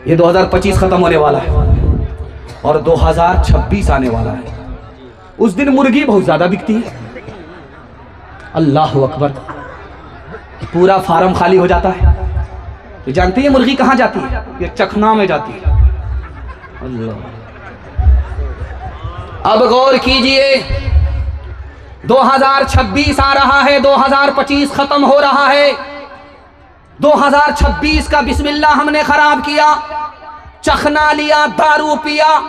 ये 2025 खत्म होने वाला है और 2026 आने वाला है। उस दिन मुर्गी बहुत ज्यादा बिकती है। अल्लाह अकबर, पूरा फार्म खाली हो जाता है। तो जानती है मुर्गी कहाँ जाती है? ये चखना में जाती है। अल्लाह, अब गौर कीजिए, 2026 आ रहा है, 2025 खत्म हो रहा है। 2026 का बिस्मिल्लाह हमने खराब किया, चखना लिया, दारू पिया,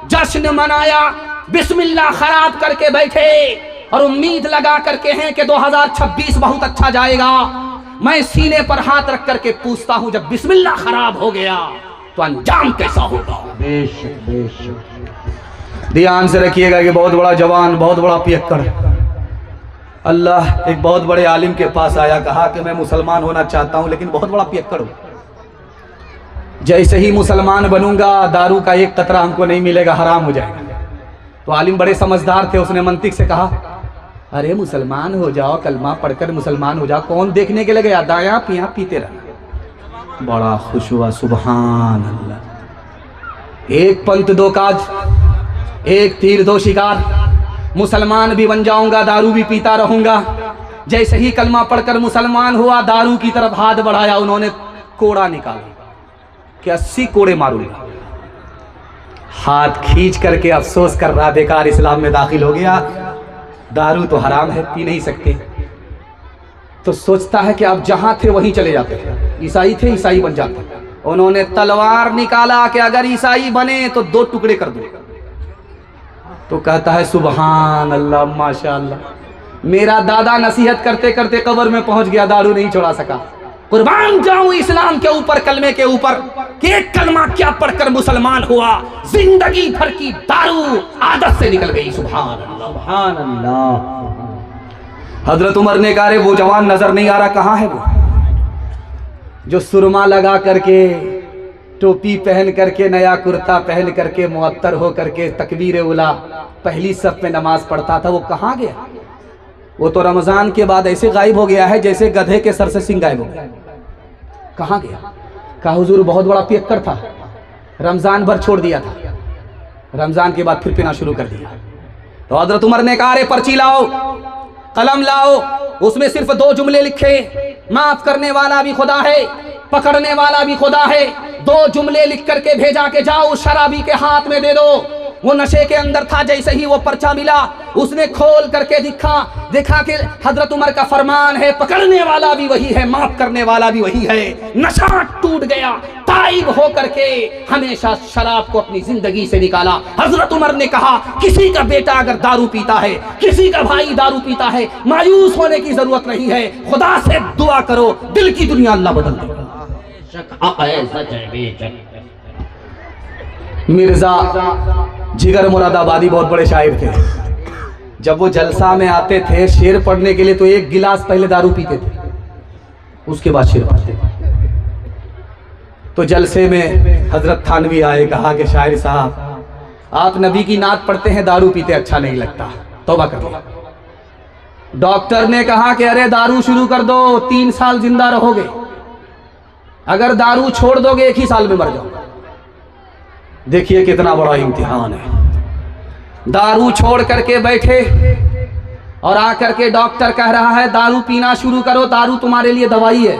जश्न मनाया, बिस्मिल्लाह खराब करके बैठे और उम्मीद लगा करके हैं कि 2026 बहुत अच्छा जाएगा। मैं सीने पर हाथ रख करके पूछता हूं, जब बिस्मिल्लाह खराब हो गया तो अंजाम कैसा होगा? बेशक बेशक। ध्यान से रखिएगा कि बहुत बड़ा जवान, बहुत बड़ा पियक्कड़ अल्लाह एक बहुत बड़े आलिम के पास आया, कहा कि मैं मुसलमान होना चाहता हूं लेकिन बहुत बड़ा पियक्कड़ हूं। जैसे ही मुसलमान बनूंगा दारू का एक कतरा हमको नहीं मिलेगा, हराम हो जाएगा। तो आलिम बड़े समझदार थे, उसने मंतिक से कहा, अरे मुसलमान हो जाओ, कलमा पढ़कर मुसलमान हो जाओ, कौन देखने के लगे, दाया पिया पीते रहना। बड़ा खुश हुआ, सुभान अल्लाह। एक पंथ दो काज, एक तीर दो शिकार, मुसलमान भी बन जाऊंगा, दारू भी पीता रहूंगा। जैसे ही कलमा पढ़कर मुसलमान हुआ, दारू की तरफ हाथ बढ़ाया, उन्होंने कोड़ा निकाला कि 80 कोड़े मारूंगा। हाथ खींच करके अफसोस कर रहा, बेकार इस्लाम में दाखिल हो गया, दारू तो हराम है, पी नहीं सकते। तो सोचता है कि आप जहां थे वहीं चले जाते। ईसाई थे, ईसाई बन जाते। उन्होंने तलवार निकाला कि अगर ईसाई बने तो 2 टुकड़े कर दो। तो कहता है सुभान अल्लाह, माशाअल्लाह, मेरा दादा नसीहत करते करते कब्र में पहुंच गया, दारू नहीं छोड़ा सका। कुर्बान जाऊं इस्लाम के ऊपर, कलमे के ऊपर, कि एक कलमा क्या पढ़कर मुसलमान हुआ, जिंदगी भर की दारू आदत से निकल गई। सुभान अल्लाह, सुभान अल्लाह। हजरत उमर ने कहा, वो जवान नजर नहीं आ रहा, कहाँ है वो जो सुरमा लगा करके, टोपी पहन करके, नया कुर्ता पहन करके, मुअत्तर हो करके, तकबीर उला पहली सफ में नमाज पढ़ता था, वो कहाँ गया? वो तो रमजान के बाद ऐसे गायब हो गया है जैसे गधे के सर से सिंह गायब हो गया। कहाँ गया? कहा हुजूर बहुत बड़ा पियक्कड़ था, रमजान भर छोड़ दिया था, रमजान के बाद फिर पीना शुरू कर दिया। तो हजरत उमर ने कहा, अरे पर्ची लाओ, कलम लाओ, उसमें सिर्फ 2 जुमले लिखे, माफ करने वाला भी खुदा है, पकड़ने वाला भी खुदा है। 2 जुमले लिख करके भेजा के जाओ, उस शराबी के हाथ में दे दो। वो नशे के अंदर था, जैसे ही वो पर्चा मिला उसने खोल करके देखा कि हजरत उमर का फरमान है, पकड़ने वाला भी वही है, माफ करने वाला भी वही है। नशा टूट गया, ताइब हो करके हमेशा शराब को अपनी जिंदगी से निकाला। हजरत उमर ने कहा, किसी का बेटा अगर दारू पीता है, किसी का भाई दारू पीता है, मायूस होने की जरूरत नहीं है, खुदा से दुआ करो, दिल की दुनिया अल्लाह बदल देगा। मिर्जा जिगर मुरादाबादी बहुत बड़े शायर थे। जब वो जलसा में आते थे शेर पढ़ने के लिए तो 1 गिलास पहले दारू पीते थे, उसके बाद शेर पढ़ते थे। तो जलसे में हजरत थानवी आए, कहा कि शायर साहब आप नबी की नात पढ़ते हैं, दारू पीते अच्छा नहीं लगता, तौबा कर लो। डॉक्टर ने कहा कि अरे दारू शुरू कर दो, 3 साल जिंदा रहोगे, अगर दारू छोड़ दोगे 1 ही साल में मर जाओ। देखिए कितना बड़ा इम्तिहान है। दारू छोड़ करके बैठे और आकर के डॉक्टर कह रहा है दारू पीना शुरू करो, दारू तुम्हारे लिए दवाई है,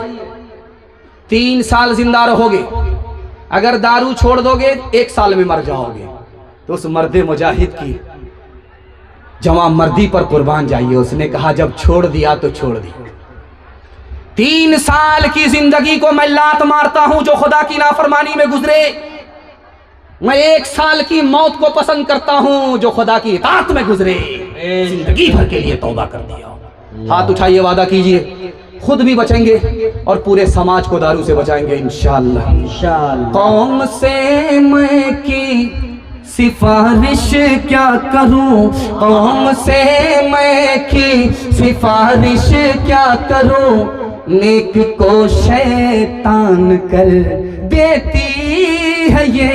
3 साल जिंदा रहोगे, अगर दारू छोड़ दोगे 1 साल में मर जाओगे। तो उस मर्दे मुजाहिद की जवां मर्दी पर कुर्बान जाइए। उसने कहा जब छोड़ दिया तो छोड़ दिया। 3 साल की जिंदगी को मैं लात मारता हूं जो खुदा की नाफरमानी में गुजरे, मैं 1 साल की मौत को पसंद करता हूं जो खुदा की इताअत में गुजरे। जिंदगी भर के लिए तौबा कर दिया। हाथ उठाइए, वादा कीजिए, खुद भी बचेंगे और पूरे समाज को दारू से बचाएंगे इंशाअल्लाह। इंशाअल्लाह। कौम से मैं की सिफारिश क्या करूं, कौम से मैं की सिफारिश क्या करूं, नेक को शैतान कर देती है ये,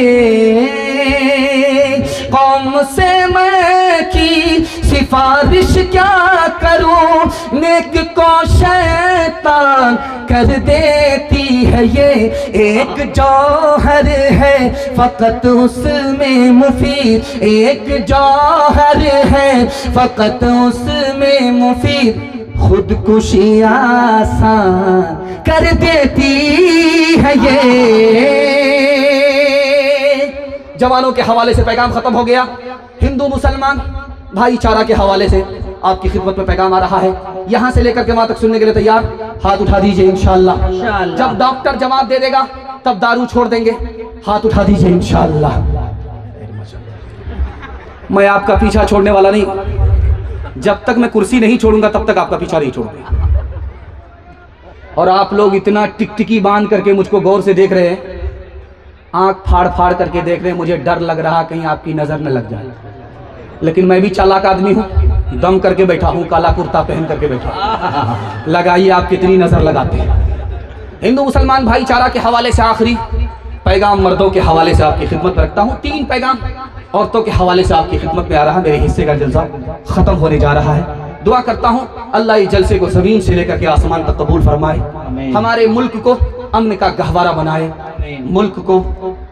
कौम से मैं की सिफारिश क्या करूं, नेक को शैतान कर देती है ये, एक जौहर फकत उसमें मुफीद एक जौहर है, फकत उसमें मुफीद खुदकुशी आसान कर देती है ये। जवानों के हवाले से पैगाम खत्म हो गया। हिंदू मुसलमान भाईचारा के हवाले से आपकी खिदमत में पैगाम आ रहा है। यहां से लेकर के वहां तक सुनने के लिए तैयार? हाथ उठा दीजिए इंशाअल्लाह। जब डॉक्टर जवाब दे देगा तब दारू छोड़ देंगे। हाथ उठा दीजिए इंशाअल्लाह। मैं आपका पीछा छोड़ने वाला नहीं, जब तक मैं कुर्सी नहीं छोड़ूंगा तब तक आपका पीछा नहीं छोड़ूंगा। और आप लोग इतना टिकटिकी बांध करके मुझको गौर से देख रहे हैं, आंख फाड़ फाड़ करके देख रहे हैं। मुझे डर लग रहा कहीं आपकी नजर न लग जाए, लेकिन मैं भी चालाक आदमी हूं, दम करके बैठा हूं, काला कुर्ता पहन करके बैठा। लगाइए आप कितनी नजर लगाते हैं। हिंदू मुसलमान भाईचारा के हवाले से आखिरी पैगाम मर्दों के हवाले से आपकी खिदमत में रखता हूं। 3 पैगाम औरतों के हवाले से आपकी खिदमत में आ रहा है। मेरे हिस्से का जलसा खत्म होने जा रहा है। दुआ करता हूं अल्लाह इस जलसे को जमीन से लेकर के आसमान तक कबूल फरमाए, हमारे मुल्क को अमन का गहवारा बनाए, मुल्क को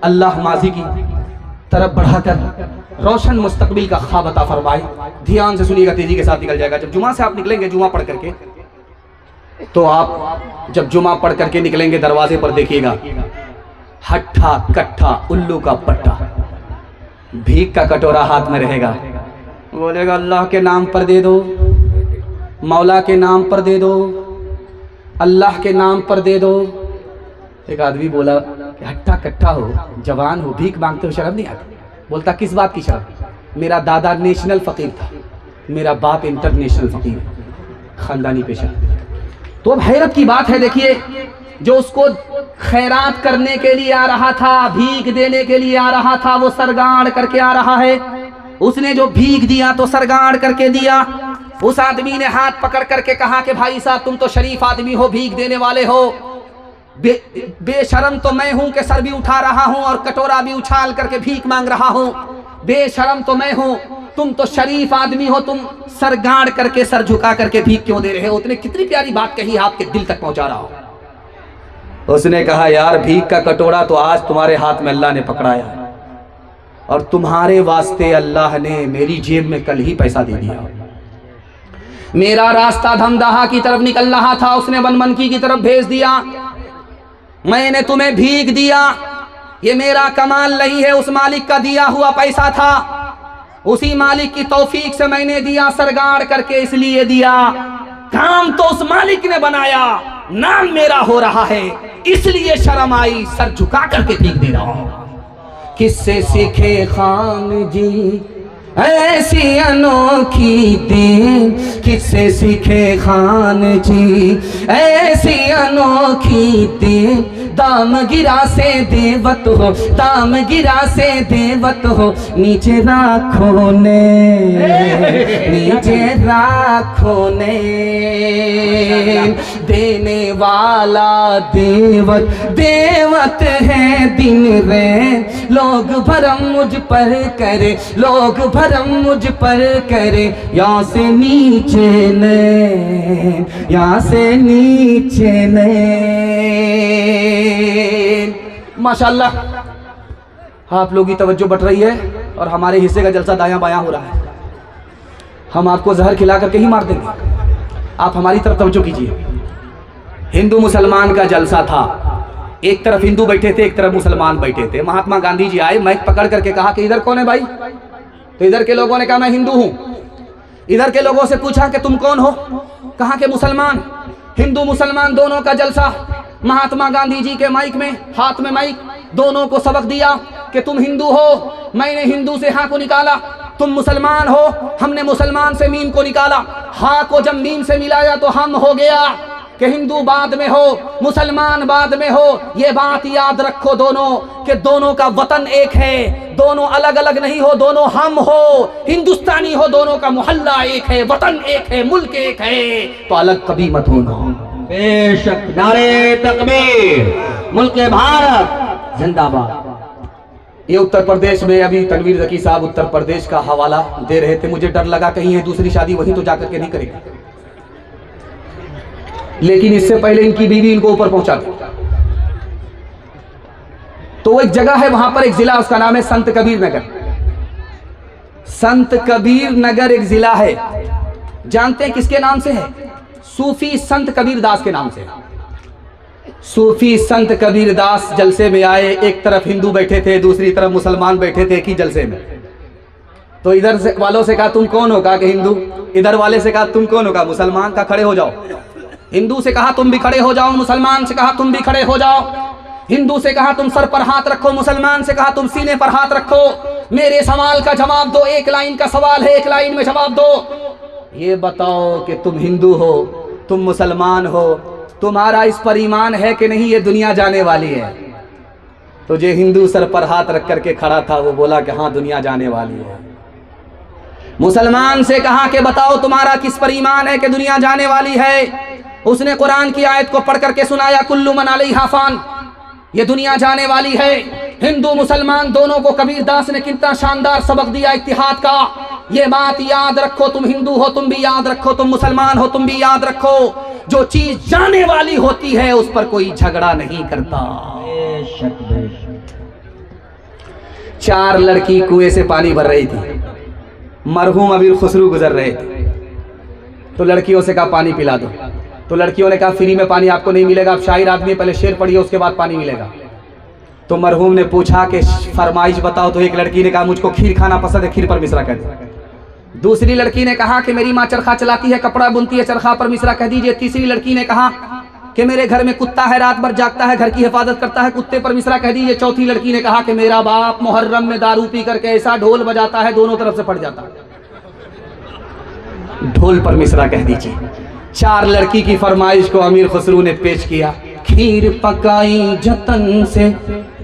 अल्लाह माजी की तरफ बढ़ाकर रोशन मुस्तकबिल का ख्वाब अता फरमाए। ध्यान से सुनिएगा, तेजी के साथ निकल जाएगा। जब जुमा से आप निकलेंगे, जुमा पढ़ करके, तो आप जब जुमा पढ़ करके निकलेंगे दरवाजे पर देखिएगा हट्ठा कट्ठा उल्लू का पट्टा, भीख का कटोरा हाथ में रहेगा। बोलेगा अल्लाह के नाम पर दे दो, मौला के नाम पर दे दो, अल्लाह के नाम पर दे दो। एक आदमी बोला कि हट्ठा कट्ठा हो, जवान हो, भीख मांगते हो, शर्म नहीं आती? बोलता किस बात की शर्म? मेरा दादा नेशनल फ़कीर था, मेरा बाप इंटरनेशनल फ़कीर, ख़ानदानी पेशा। तो अब हैरत की बात है, देखिए जो उसको खैरात करने के लिए आ रहा था, भीख देने के लिए आ रहा था, वो सरगाड़ करके आ रहा है। उसने जो भीख दिया तो सरगाड़ करके दिया। उस आदमी ने हाथ पकड़ करके कहा कि भाई साहब तुम तो शरीफ आदमी हो, भीख देने वाले हो। बेशरम तो मैं हूं कि सर भी उठा रहा हूं और कटोरा भी उछाल करके भीख मांग रहा हूं। बेशरम तो मैं हूं, तुम तो शरीफ आदमी हो, तुम सर गाड़ करके, सर झुका करके भीख क्यों दे रहे हो? उसने कितनी प्यारी बात कही, आपके दिल तक पहुंचा रहा हो। उसने कहा यार भीख का कटोरा तो आज तुम्हारे हाथ में अल्लाह ने पकड़ाया है, और तुम्हारे वास्ते अल्लाह ने मेरी जेब में कल ही पैसा दे दिया। मेरा रास्ता धमदाहा की तरफ निकल रहा था, उसने बनमनकी की तरफ भेज दिया। मैंने तुम्हें भीख दिया, ये मेरा कमाल नहीं है, उस मालिक का दिया हुआ पैसा था, उसी मालिक की तौफीक से मैंने दिया, सरगाड़ करके इसलिए दिया। काम तो उस मालिक ने बनाया, नाम मेरा हो रहा है, इसलिए शर्म आई, सर झुका करके भीख दे रहा हूं। किससे सीखे खान जी ऐसी अनोखी देन, किससे सीखे खान जी ऐसी अनोखी देन। दाम गिरा से देवत हो, दाम गिरा से देवत हो, नीचे राखो ने, नीचे राखो ने। देने वाला देवत, देवत है दिन रे। लोग भरम मुझ पर करे, लोग भरम मुझ पर करे, यहाँ से नीचे ने, यहाँ से नीचे ने। माशाअल्लाह आप लोगों की तवज्जो बढ़ रही है और हमारे हिस्से का जलसा दायां बायां हो रहा है। हम आपको जहर खिला करके ही मार देंगे, आप हमारी तरफ तवज्जो कीजिए। हिंदू मुसलमान का जलसा था, एक तरफ हिंदू बैठे थे, एक तरफ मुसलमान बैठे थे। महात्मा गांधी जी आए, माइक पकड़ करके कहा कि इधर कौन है भाई? तो इधर के लोगों ने कहा मैं हिंदू हूं। इधर के लोगों से पूछा कि तुम कौन हो? कहा कि मुसलमान। हिंदू मुसलमान दोनों का जलसा। महात्मा गांधी जी के माइक में, हाथ में माइक, दोनों को सबक दिया कि तुम हिंदू हो, मैंने हिंदू से हाँ को निकाला। तुम मुसलमान हो, हमने मुसलमान से मीम को निकाला। हाँ को जब मीम से मिलाया तो हम हो गया कि हिंदू बाद में हो, मुसलमान बाद में हो। ये बात याद रखो दोनों कि दोनों का वतन एक है, दोनों अलग अलग नहीं हो, दोनों हम हो, हिंदुस्तानी हो, दोनों का मोहल्ला एक है, वतन एक है, मुल्क एक है, तो अलग कभी मत होना। बेशक, नारे तकबीर, मुल्क भारत जिंदाबाद। ये उत्तर प्रदेश में अभी तनवीर ज़की साहब उत्तर प्रदेश का हवाला दे रहे थे। मुझे डर लगा कहीं है दूसरी शादी वहीं तो जाकर के नहीं करेगा, लेकिन इससे पहले इनकी बीवी इनको ऊपर पहुंचा दी। तो वो एक जगह है, वहां पर एक जिला, उसका नाम है संत कबीर नगर। संत कबीर नगर एक जिला है, जानते हैं किसके नाम से है? सूफी संत कबीर दास के नाम से। सूफी संत कबीर दास जलसे में आए, एक तरफ हिंदू बैठे थे, दूसरी तरफ मुसलमान बैठे थे कि जलसे में। तो इधर से वालों से कहा तुम कौन हो? कहा कि हिंदू। इधर वाले से कहा तुम कौन हो? कहा मुसलमान। का खड़े हो जाओ। हिंदू से कहा तुम भी खड़े हो जाओ, मुसलमान से कहा तुम भी खड़े हो जाओ। हिंदू से कहा तुम सर पर हाथ रखो, मुसलमान से कहा तुम सीने पर हाथ रखो। मेरे सवाल का जवाब दो, एक लाइन का सवाल है, एक लाइन में जवाब दो। ये बताओ कि तुम हिंदू हो, तुम मुसलमान हो, तुम्हारा इस पर ईमान है कि नहीं ये दुनिया जाने वाली है? तो जो हिंदू सर पर हाथ रख करके खड़ा था वो बोला कि हाँ दुनिया जाने वाली है। मुसलमान से कहा कि बताओ तुम्हारा किस पर ईमान है कि दुनिया जाने वाली है? उसने कुरान की आयत को पढ़ करके सुनाया, कुल्लु मन अलैहा फान, ये दुनिया जाने वाली है। हिंदू मुसलमान दोनों को कबीर दास ने कितना शानदार सबक दिया इत्तिहाद का। ये बात याद रखो, तुम हिंदू हो तुम भी याद रखो, तुम मुसलमान हो तुम भी याद रखो, जो चीज जाने वाली होती है उस पर कोई झगड़ा नहीं करता। चार लड़की कुएं से पानी भर रही थी, मरहूम अमीर खुसरू गुजर रहे थे। तो लड़कियों से कहा पानी पिला दो। तो लड़कियों ने कहा फ्री में पानी आपको नहीं मिलेगा, आप शायर आदमी, पहले शेर पढ़िए उसके बाद पानी मिलेगा। तो मरहूम ने पूछा कि फरमाइश बताओ। तो एक लड़की ने कहा मुझको खीर खाना पसंद है, खीर पर मिश्रा कह दीजिए। दूसरी लड़की ने कहा कि मेरी माँ चरखा चलाती है, कपड़ा बुनती है, चरखा पर मिश्रा कह दीजिए। तीसरी लड़की ने कहा कि मेरे घर में कुत्ता है, रात भर जागता है, घर की हिफाजत करता है, कुत्ते पर मिश्रा कह दीजिए। चौथी लड़की ने कहा कि मेरा बाप मुहर्रम में दारू पी करके ऐसा ढोल बजाता है दोनों तरफ से फट जाता है, ढोल पर मिश्रा कह दीजिए। चार लड़की की फरमाइश को अमीर खुसरू ने पेश किया। खीर पकाई जतन से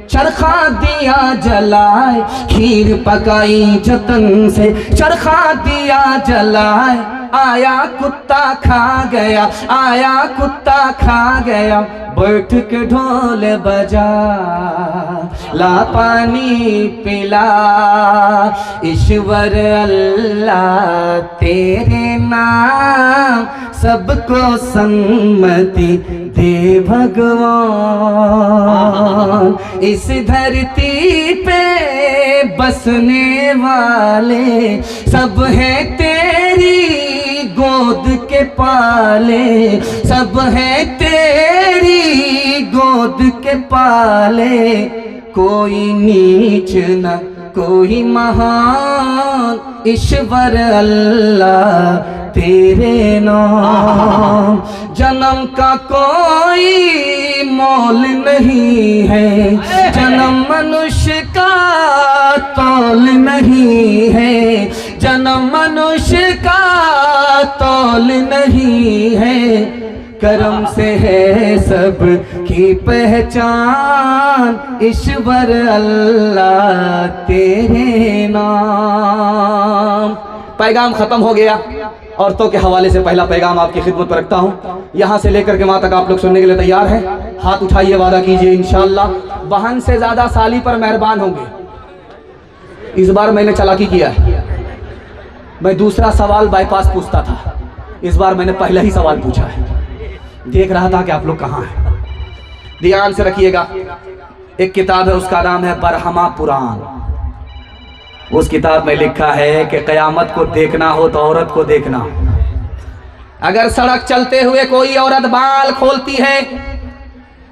चरखा दिया जलाए, खीर पकाई जतन से चरखा दिया जलाए, आया कुत्ता खा गया, आया कुत्ता खा गया, बैठ के ढोल बजा, ला पानी पिला, ईश्वर अल्लाह तेरे नाम सबको सम्मति दे भगवान। इस धरती पे बसने वाले सब हैं तेरी गोद के पाले, सब हैं तेरी गोद के पाले, कोई नीच न कोई महान, ईश्वर अल्लाह तेरे नाम। जन्म का कोई मोल नहीं है, जन्म मनुष्य का तौल नहीं है, जन्म मनुष्य का तौल नहीं है, करम से है सब की पहचान, ईश्वर अल्लाह तेरे नाम। पैगाम खत्म हो गया। औरतों के हवाले से पहला पैगाम आपकी खिदमत पर रखता हूँ, यहाँ से लेकर के वहाँ तक आप लोग सुनने के लिए तैयार हैं? हाथ उठाइए, वादा कीजिए इंशाअल्लाह बहन से ज्यादा साली पर मेहरबान होंगे। इस बार मैंने चालाकी किया है, मैं दूसरा सवाल बाईपास पूछता था, इस बार मैंने पहला ही सवाल पूछा है। देख रहा था कि आप लोग कहाँ हैं। ध्यान से रखिएगा, एक किताब है उसका नाम है बरहमा पुराण। उस किताब में लिखा है कि कयामत को देखना हो तो औरत को देखना। अगर सड़क चलते हुए कोई औरत बाल खोलती है,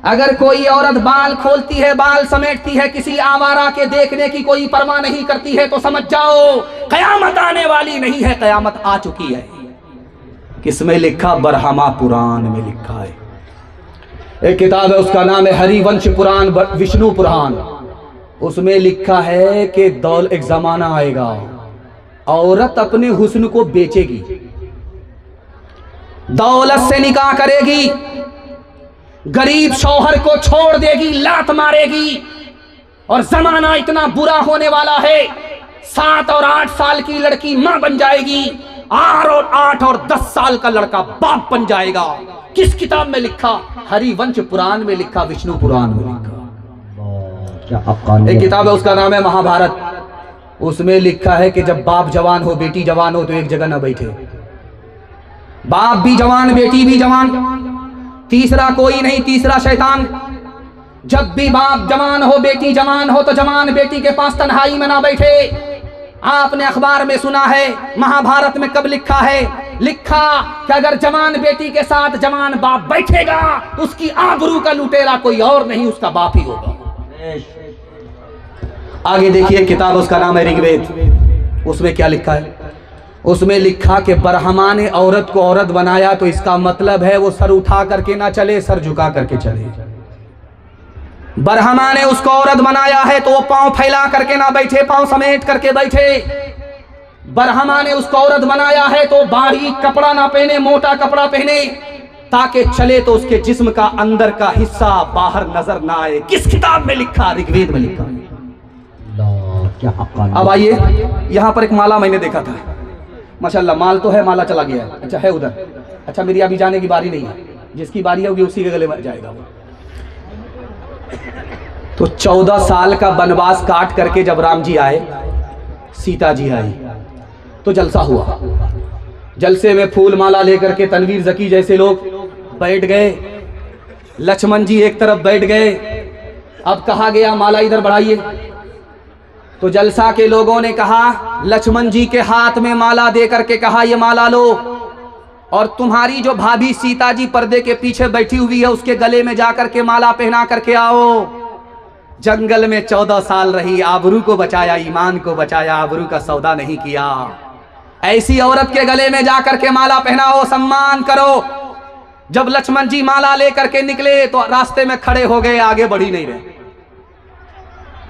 अगर कोई औरत बाल खोलती है, बाल समेटती है, किसी आवारा के देखने की कोई परवाह नहीं करती है, तो समझ जाओ कयामत आने वाली नहीं है, कयामत आ चुकी है। किसमें लिखा? बरहमा पुराण में लिखा है। एक किताब है उसका नाम है हरिवंश पुराण, विष्णु पुराण। उसमें लिखा है कि एक जमाना आएगा, औरत अपने हुस्न को बेचेगी, दौलत से निकाह करेगी, गरीब शौहर को छोड़ देगी, लात मारेगी, और जमाना इतना बुरा होने वाला है 7 और 8 साल की लड़की मां बन जाएगी, 8 और 10 साल का लड़का बाप बन जाएगा। किस किताब में लिखा? हरिवंश पुराण में लिखा, विष्णु पुराण में लिखा। एक किताब है उसका नाम है महाभारत। उसमें लिखा है कि जब बाप जवान हो, बेटी जवान हो, तो एक जगह न बैठे। बाप भी जवान, बेटी भी जवान, तीसरा कोई नहीं, तीसरा शैतान। जब भी बाप जवान हो, बेटी जवान हो, तो जवान बेटी के पास तन्हाई में ना बैठे। आपने अखबार में सुना है, महाभारत में कब लिखा है, लिखा कि अगर जवान बेटी के साथ जवान बाप बैठेगा तो उसकी आबरू का लुटेरा कोई और नहीं, उसका बाप ही होगा। आगे देखिए, किताब उसका नाम है ऋग्वेद। उसमें क्या लिखा है? उसमें लिखा कि ब्रह्मा ने औरत को औरत बनाया तो इसका मतलब है वो सर उठा करके ना चले, सर झुका करके चले। ब्रह्मा ने उसको औरत बनाया है तो वो पांव फैला करके ना बैठे, पांव समेट करके बैठे। ब्रह्मा ने उसको औरत बनाया है तो बारीक कपड़ा ना पहने, मोटा कपड़ा पहने, ताकि चले तो उसके जिस्म का अंदर का हिस्सा बाहर नजर ना आए। किस किताब में लिखा? ऋग्वेद में लिखा। अब आइए, यहां पर एक माला मैंने देखा था, माशाल्लाह माल तो है, माला चला गया है। अच्छा है उधर, अच्छा मेरी अभी जाने की बारी नहीं है, जिसकी बारी होगी उसी के गले में जाएगा वो। तो 14 साल का वनवास काट करके जब राम जी आए, सीता जी आई, तो जलसा हुआ। जलसे में फूल माला लेकर के तनवीर जकी जैसे लोग बैठ गए, लक्ष्मण जी एक तरफ बैठ गए। अब कहा गया माला इधर बढ़ाइए, तो जलसा के लोगों ने कहा, लक्ष्मण जी के हाथ में माला दे करके कहा ये माला लो, और तुम्हारी जो भाभी सीता जी पर्दे के पीछे बैठी हुई है उसके गले में जाकर के माला पहना करके आओ। जंगल में 14 साल रही, आबरू को बचाया, ईमान को बचाया, आबरू का सौदा नहीं किया। ऐसी औरत के गले में जाकर के माला पहनाओ, सम्मान करो। जब लक्ष्मण जी माला लेकर के निकले तो रास्ते में खड़े हो गए, आगे बढ़ ही नहीं रहे।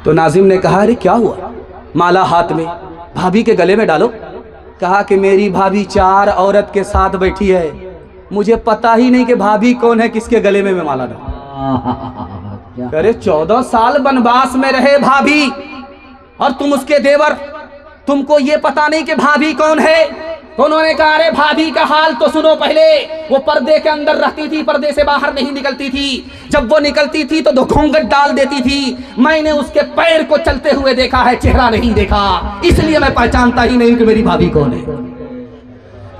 तो नाजिम ने कहा, अरे क्या हुआ? माला हाथ में, भाभी के गले में डालो। कहा कि मेरी भाभी 4 औरत के साथ बैठी है, मुझे पता ही नहीं कि भाभी कौन है, किसके गले में मैं माला डालूं। अरे 14 साल वनवास में रहे भाभी, और तुम उसके देवर, तुमको ये पता नहीं कि भाभी कौन है? तो उन्होंने कहा, अरे भाभी का हाल तो सुनो पहले। वो पर्दे के अंदर रहती थी, पर्दे से बाहर नहीं निकलती थी। जब वो निकलती थी तो घूंघट डाल देती थी। मैंने उसके पैर को चलते हुए देखा है, चेहरा नहीं देखा, इसलिए मैं पहचानता ही नहीं कि मेरी भाभी कौन है।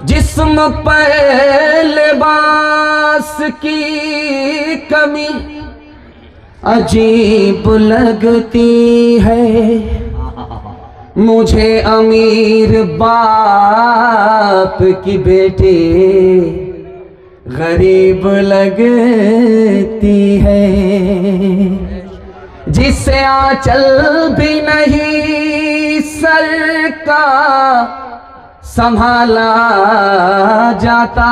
जिस्म पे लिबास की कमी अजीब लगती है, मुझे अमीर बाप की बेटी गरीब लगती है, जिसे आंचल भी नहीं सर का संभाला जाता,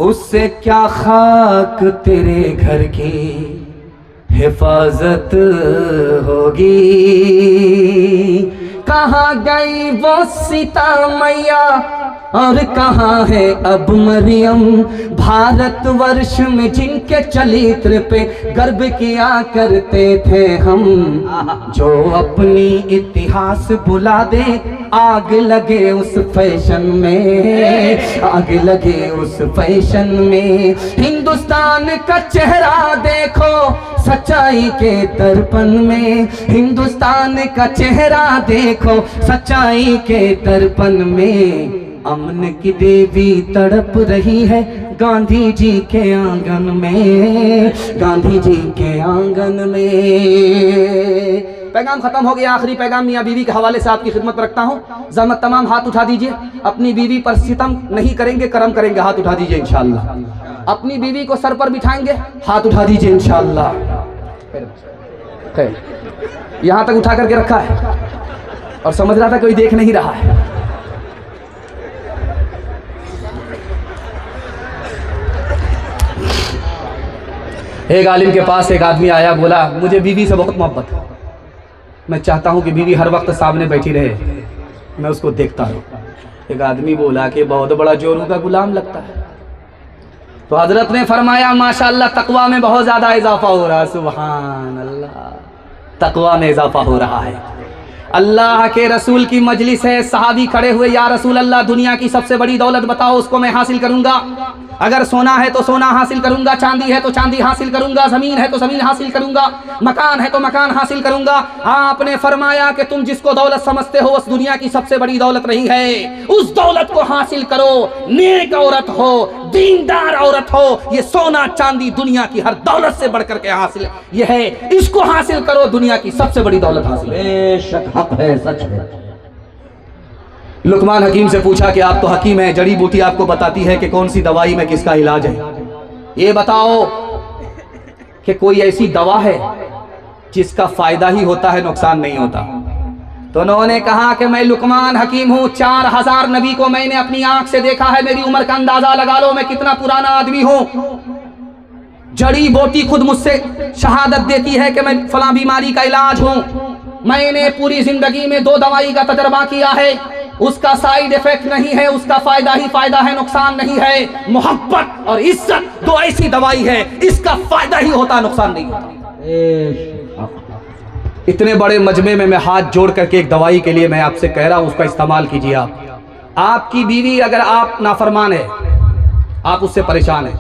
उससे क्या खाक तेरे घर की हिफाजत होगी। कहाँ गई वो सीता मैया और कहाँ है अब मरियम, भारतवर्ष में जिनके चरित्र पे गर्व किया करते थे हम, जो अपनी इतिहास भुला दे। आग लगे उस फैशन में, आग लगे उस फैशन में। हिंदुस्तान का चेहरा देखो सच्चाई के दर्पण में, हिंदुस्तान का चेहरा देखो सच्चाई के दर्पण में। अमन की देवी तड़प रही है गांधी जी के आंगन में, गांधी जी के आंगन में। पैगाम खत्म हो गया। आखिरी पैगाम मियाँ बीवी के हवाले से आपकी खिदमत रखता हूँ। ज़हमत तमाम हाथ उठा दीजिए। अपनी बीवी पर सितम नहीं करेंगे, करम करेंगे। हाथ उठा दीजिए इंशाअल्लाह। अपनी बीवी को सर पर बिठाएंगे, हाथ उठा दीजिए इंशाअल्लाह। यहाँ तक उठा करके रखा है और समझ रहा था कोई देख नहीं रहा है। एक आलिम के पास एक आदमी आया, बोला मुझे बीवी से बहुत मोहब्बत है, मैं चाहता हूँ कि बीवी हर वक्त सामने बैठी रहे, मैं उसको देखता रहूँ। एक आदमी बोला कि बहुत बड़ा जोरू का गुलाम लगता है। तो हजरत ने फरमाया माशाअल्लाह तकवा में बहुत ज़्यादा इजाफा हो रहा है। सुभान अल्लाह, तकवा में इजाफा हो रहा है। अल्लाह के रसूल की मजलिस है, सहाबी खड़े हुए, या रसूल अल्लाह दुनिया की सबसे बड़ी दौलत बताओ, उसको मैं हासिल करूँगा। अगर सोना है तो सोना हासिल करूंगा, चांदी है तो चांदी हासिल करूंगा, जमीन है तो जमीन हासिल करूंगा, मकान है तो मकान हासिल करूंगा। आपने फरमाया कि तुम जिसको दौलत समझते हो उस दुनिया की सबसे बड़ी दौलत नहीं है, उस दौलत को हासिल करो। नेक औरत हो, दीनदार औरत हो, ये सोना चांदी दुनिया की हर दौलत से बढ़कर के हासिल ये है, इसको हासिल करो, दुनिया की सबसे बड़ी दौलत हासिल है। बेशक हक है, सच है। लुकमान हकीम से पूछा कि आप तो हकीम हैं, जड़ी बूटी आपको बताती है कि कौन सी दवाई में किसका इलाज है, ये बताओ कि कोई ऐसी दवा है जिसका फायदा ही होता है, नुकसान नहीं होता। तो उन्होंने कहा कि मैं लुकमान हकीम हूं, 4000 नबी को मैंने अपनी आंख से देखा है, मेरी उम्र का अंदाजा लगा लो मैं कितना पुराना आदमी हूं। जड़ी बूटी खुद मुझसे शहादत देती है कि मैं फलां बीमारी का इलाज हूं। मैंने पूरी जिंदगी में 2 दवाई का तजर्बा किया है, उसका साइड इफेक्ट नहीं है, उसका फायदा ही फायदा है, नुकसान नहीं है। मोहब्बत और इज्जत 2 ऐसी दवाई है, इसका फायदा ही होता, नुकसान नहीं होता। इतने बड़े मजमे में मैं हाथ जोड़ करके एक दवाई के लिए मैं आपसे कह रहा हूं, उसका इस्तेमाल कीजिए। आप, आपकी बीवी अगर आप नाफरमान है, आप उससे परेशान है,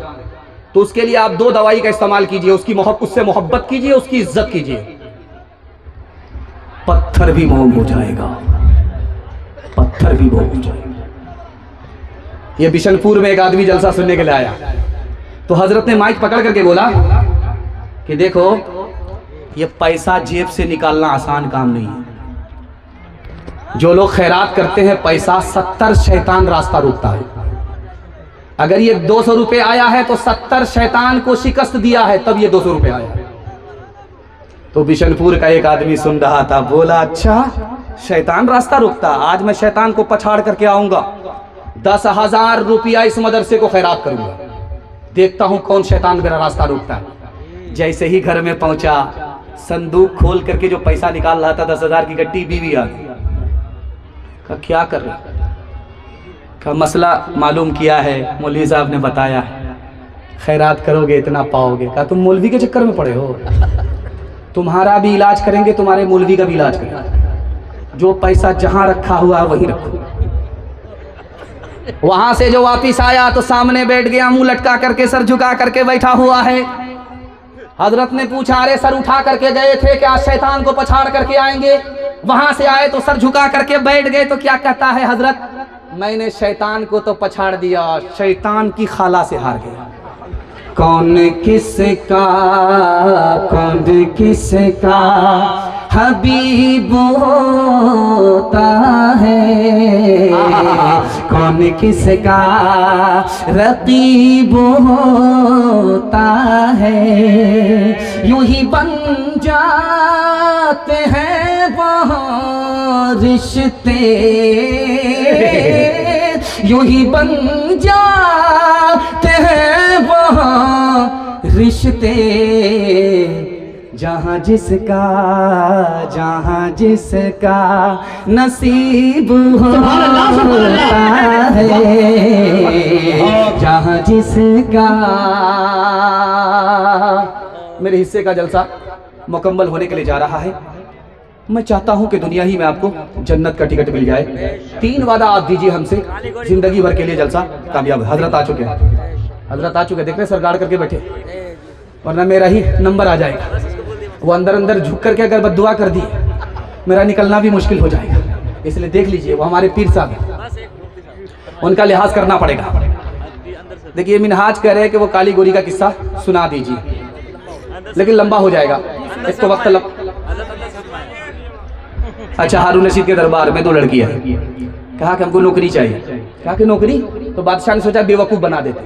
तो उसके लिए आप 2 दवाई का इस्तेमाल कीजिए। उससे मोहब्बत कीजिए, उसकी इज्जत कीजिए, पत्थर भी मोम हो जाएगा, पत्थर भी मोम हो जाएगा। ये बिशनपुर में एक आदमी जलसा सुनने के लिए आया, तो हजरत ने माइक पकड़ करके बोला कि देखो ये पैसा जेब से निकालना आसान काम नहीं है। जो लोग खैरात करते हैं पैसा 70 शैतान रास्ता रोकता है। अगर ये 200 रुपये आया है तो 70 शैतान को शिकस्त दिया है, तब ये 200 रुपये आया है। तो बिशनपुर का एक आदमी सुन रहा था, बोला अच्छा शैतान रास्ता रोकता, आज मैं शैतान को पछाड़ करके आऊंगा, 10,000 रुपया इस मदरसे को खैरात करूंगा, देखता हूं कौन शैतान मेरा रास्ता रोकता है। जैसे ही घर में पहुंचा, संदूक खोल करके जो पैसा निकाल रहा था 10,000 की गड्डी, बीवी आ गई। कहा क्या कर रहे? का मसला मालूम किया है, मौलवी साहब ने बताया है, खैरात करोगे इतना पाओगे। कहा तुम मौलवी के चक्कर में पड़े हो, तुम्हारा भी इलाज करेंगे, तुम्हारे मौलवी का भी इलाज करेंगे। जो पैसा जहां रखा हुआ है वहीं रखो। वहां से जो वापिस आया तो सामने बैठ गया, मुंह लटका करके, सर झुका करके बैठा हुआ है। हजरत ने पूछा अरे सर उठा करके गए थे क्या, शैतान को पछाड़ करके आएंगे? वहां से आए तो सर झुका करके बैठ गए, तो क्या कहता है हजरत, मैंने शैतान को तो पछाड़ दिया, शैतान की खाला से हार गया। कौन किसका हबीब होता है, कौन किसका रकीब होता है। यूं ही बन जाते हैं वहाँ रिश्ते, यूं ही बन जाते हैं वहाँ रिश्ते, जहाँ जिसका नसीब होता है, जहाँ जिसका। मेरे हिस्से का जलसा मुकम्मल होने के लिए जा रहा है। मैं चाहता हूं कि दुनिया ही में आपको जन्नत का टिकट मिल जाए। 3 वादा आप दीजिए हमसे, जिंदगी भर के लिए जलसा कामयाब। हजरत आ चुके हैं, हजरत आ चुके, देख रहे सर गाड़ करके बैठे, वरना मेरा ही नंबर आ जाएगा। वो अंदर झुक करके अगर बद्दुआ कर दी, मेरा निकलना भी मुश्किल हो जाएगा। इसलिए देख लीजिए, वो हमारे पीर साहब हैं, उनका लिहाज करना पड़ेगा। देखिए मिनहाज कह रहे हैं कि वो काली गोरी का किस्सा सुना दीजिए, लेकिन लंबा हो जाएगा, इसको वक्त अच्छा, हारून रशीद के दरबार में 2 लड़कियां, कहा कि हमको नौकरी चाहिए। कहा कि नौकरी? तो बादशाह ने सोचा बेवकूफ बना देते।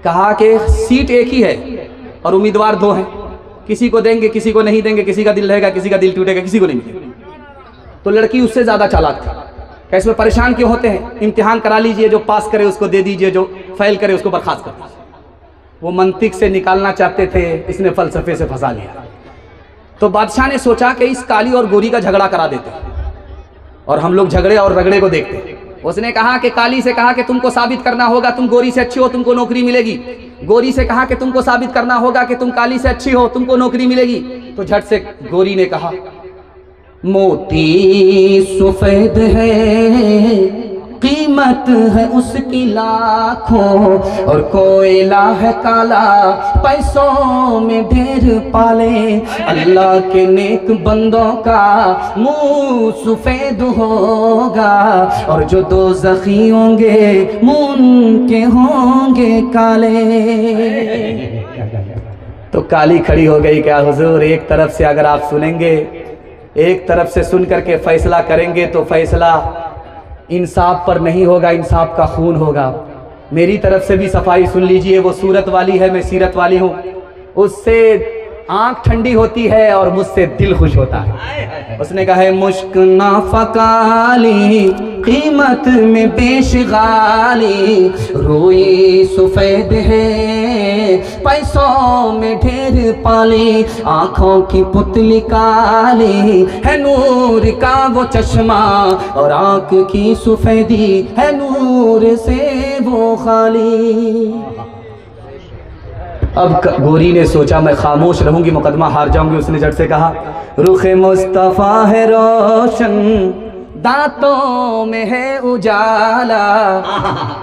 कहा कि सीट एक ही है और उम्मीदवार 2 हैं, किसी को देंगे किसी को नहीं देंगे, किसी का दिल रहेगा किसी का दिल टूटेगा, किसी को नहीं मिलेगा। तो लड़की उससे ज्यादा चालाक थी। क्या इसमें परेशान क्यों होते हैं, इम्तिहान करा लीजिए, जो पास करे उसको दे दीजिए, जो फेल करे उसको बर्खास्त कर दीजिए। वो मंतिक से निकालना चाहते थे, इसने फलसफे से फंसा लिया। तो बादशाह ने सोचा कि इस काली और गोरी का झगड़ा करा देते और हम लोग झगड़े और रगड़े को देखते। उसने कहा कि काली से कहा कि तुमको साबित करना होगा तुम गोरी से अच्छी हो, तुमको नौकरी मिलेगी। गोरी से कहा कि तुमको साबित करना होगा कि तुम काली से अच्छी हो, तुमको नौकरी मिलेगी। तो झट से गोरी ने कहा मोती सफेद है कीमत है उसकी लाखों, और कोयला है काला पैसों में ढेर पाले। अल्लाह के नेक बंदों का मुंह सफेद होगा, और जो दो ज़ख़ी होंगे मुंह उनके होंगे काले। तो काली खड़ी हो गई क्या हुजूर? एक तरफ से अगर आप सुनेंगे, एक तरफ से सुन करके फैसला करेंगे तो फैसला इंसाफ पर नहीं होगा, इंसाफ का खून होगा। मेरी तरफ से भी सफाई सुन लीजिए। वो सूरत वाली है, मैं सीरत वाली हूँ। उससे आंख ठंडी होती है और मुझसे दिल खुश होता है। उसने कहा है मुश्क ना फकाली कीमत में बेशगाली, रोई सफेद है पैसों में ढेर पाली, आंखों की पुतली काली है नूर का वो चश्मा, और आंख की सफेदी है नूर से वो खाली। अब गोरी ने सोचा मैं खामोश रहूंगी, मुकदमा हार जाऊंगी। उसने झट से कहा रुखे मुस्तफ़ा है रोशन, दांतों में है उजाला,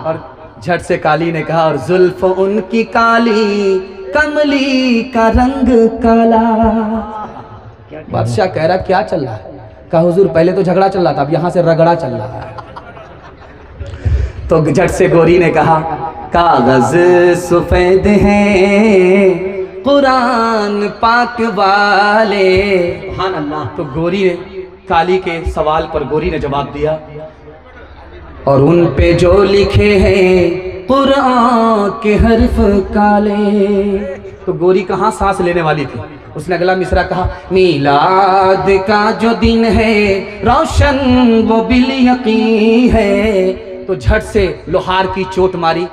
और झट से काली ने कहा और जुल्फ उनकी काली, कमली का रंग काला। बादशाह कह रहा क्या चल रहा है? कहा हुजूर पहले तो झगड़ा चल रहा था, अब यहाँ से रगड़ा चल रहा है। तो झट से गोरी ने कहा कागज सफेद हैं कुरान पाक वाले। सुभान अल्लाह। तो गोरी ने काली के सवाल पर गोरी ने जवाब दिया, और उन पे जो लिखे हैं कुरान के हर्फ काले। तो गोरी कहाँ सांस लेने वाली थी। उसने अगला मिसरा कहा मीलाद का जो दिन है रोशन वो बिल यकीन है। तो झट से लोहार की चोट मारी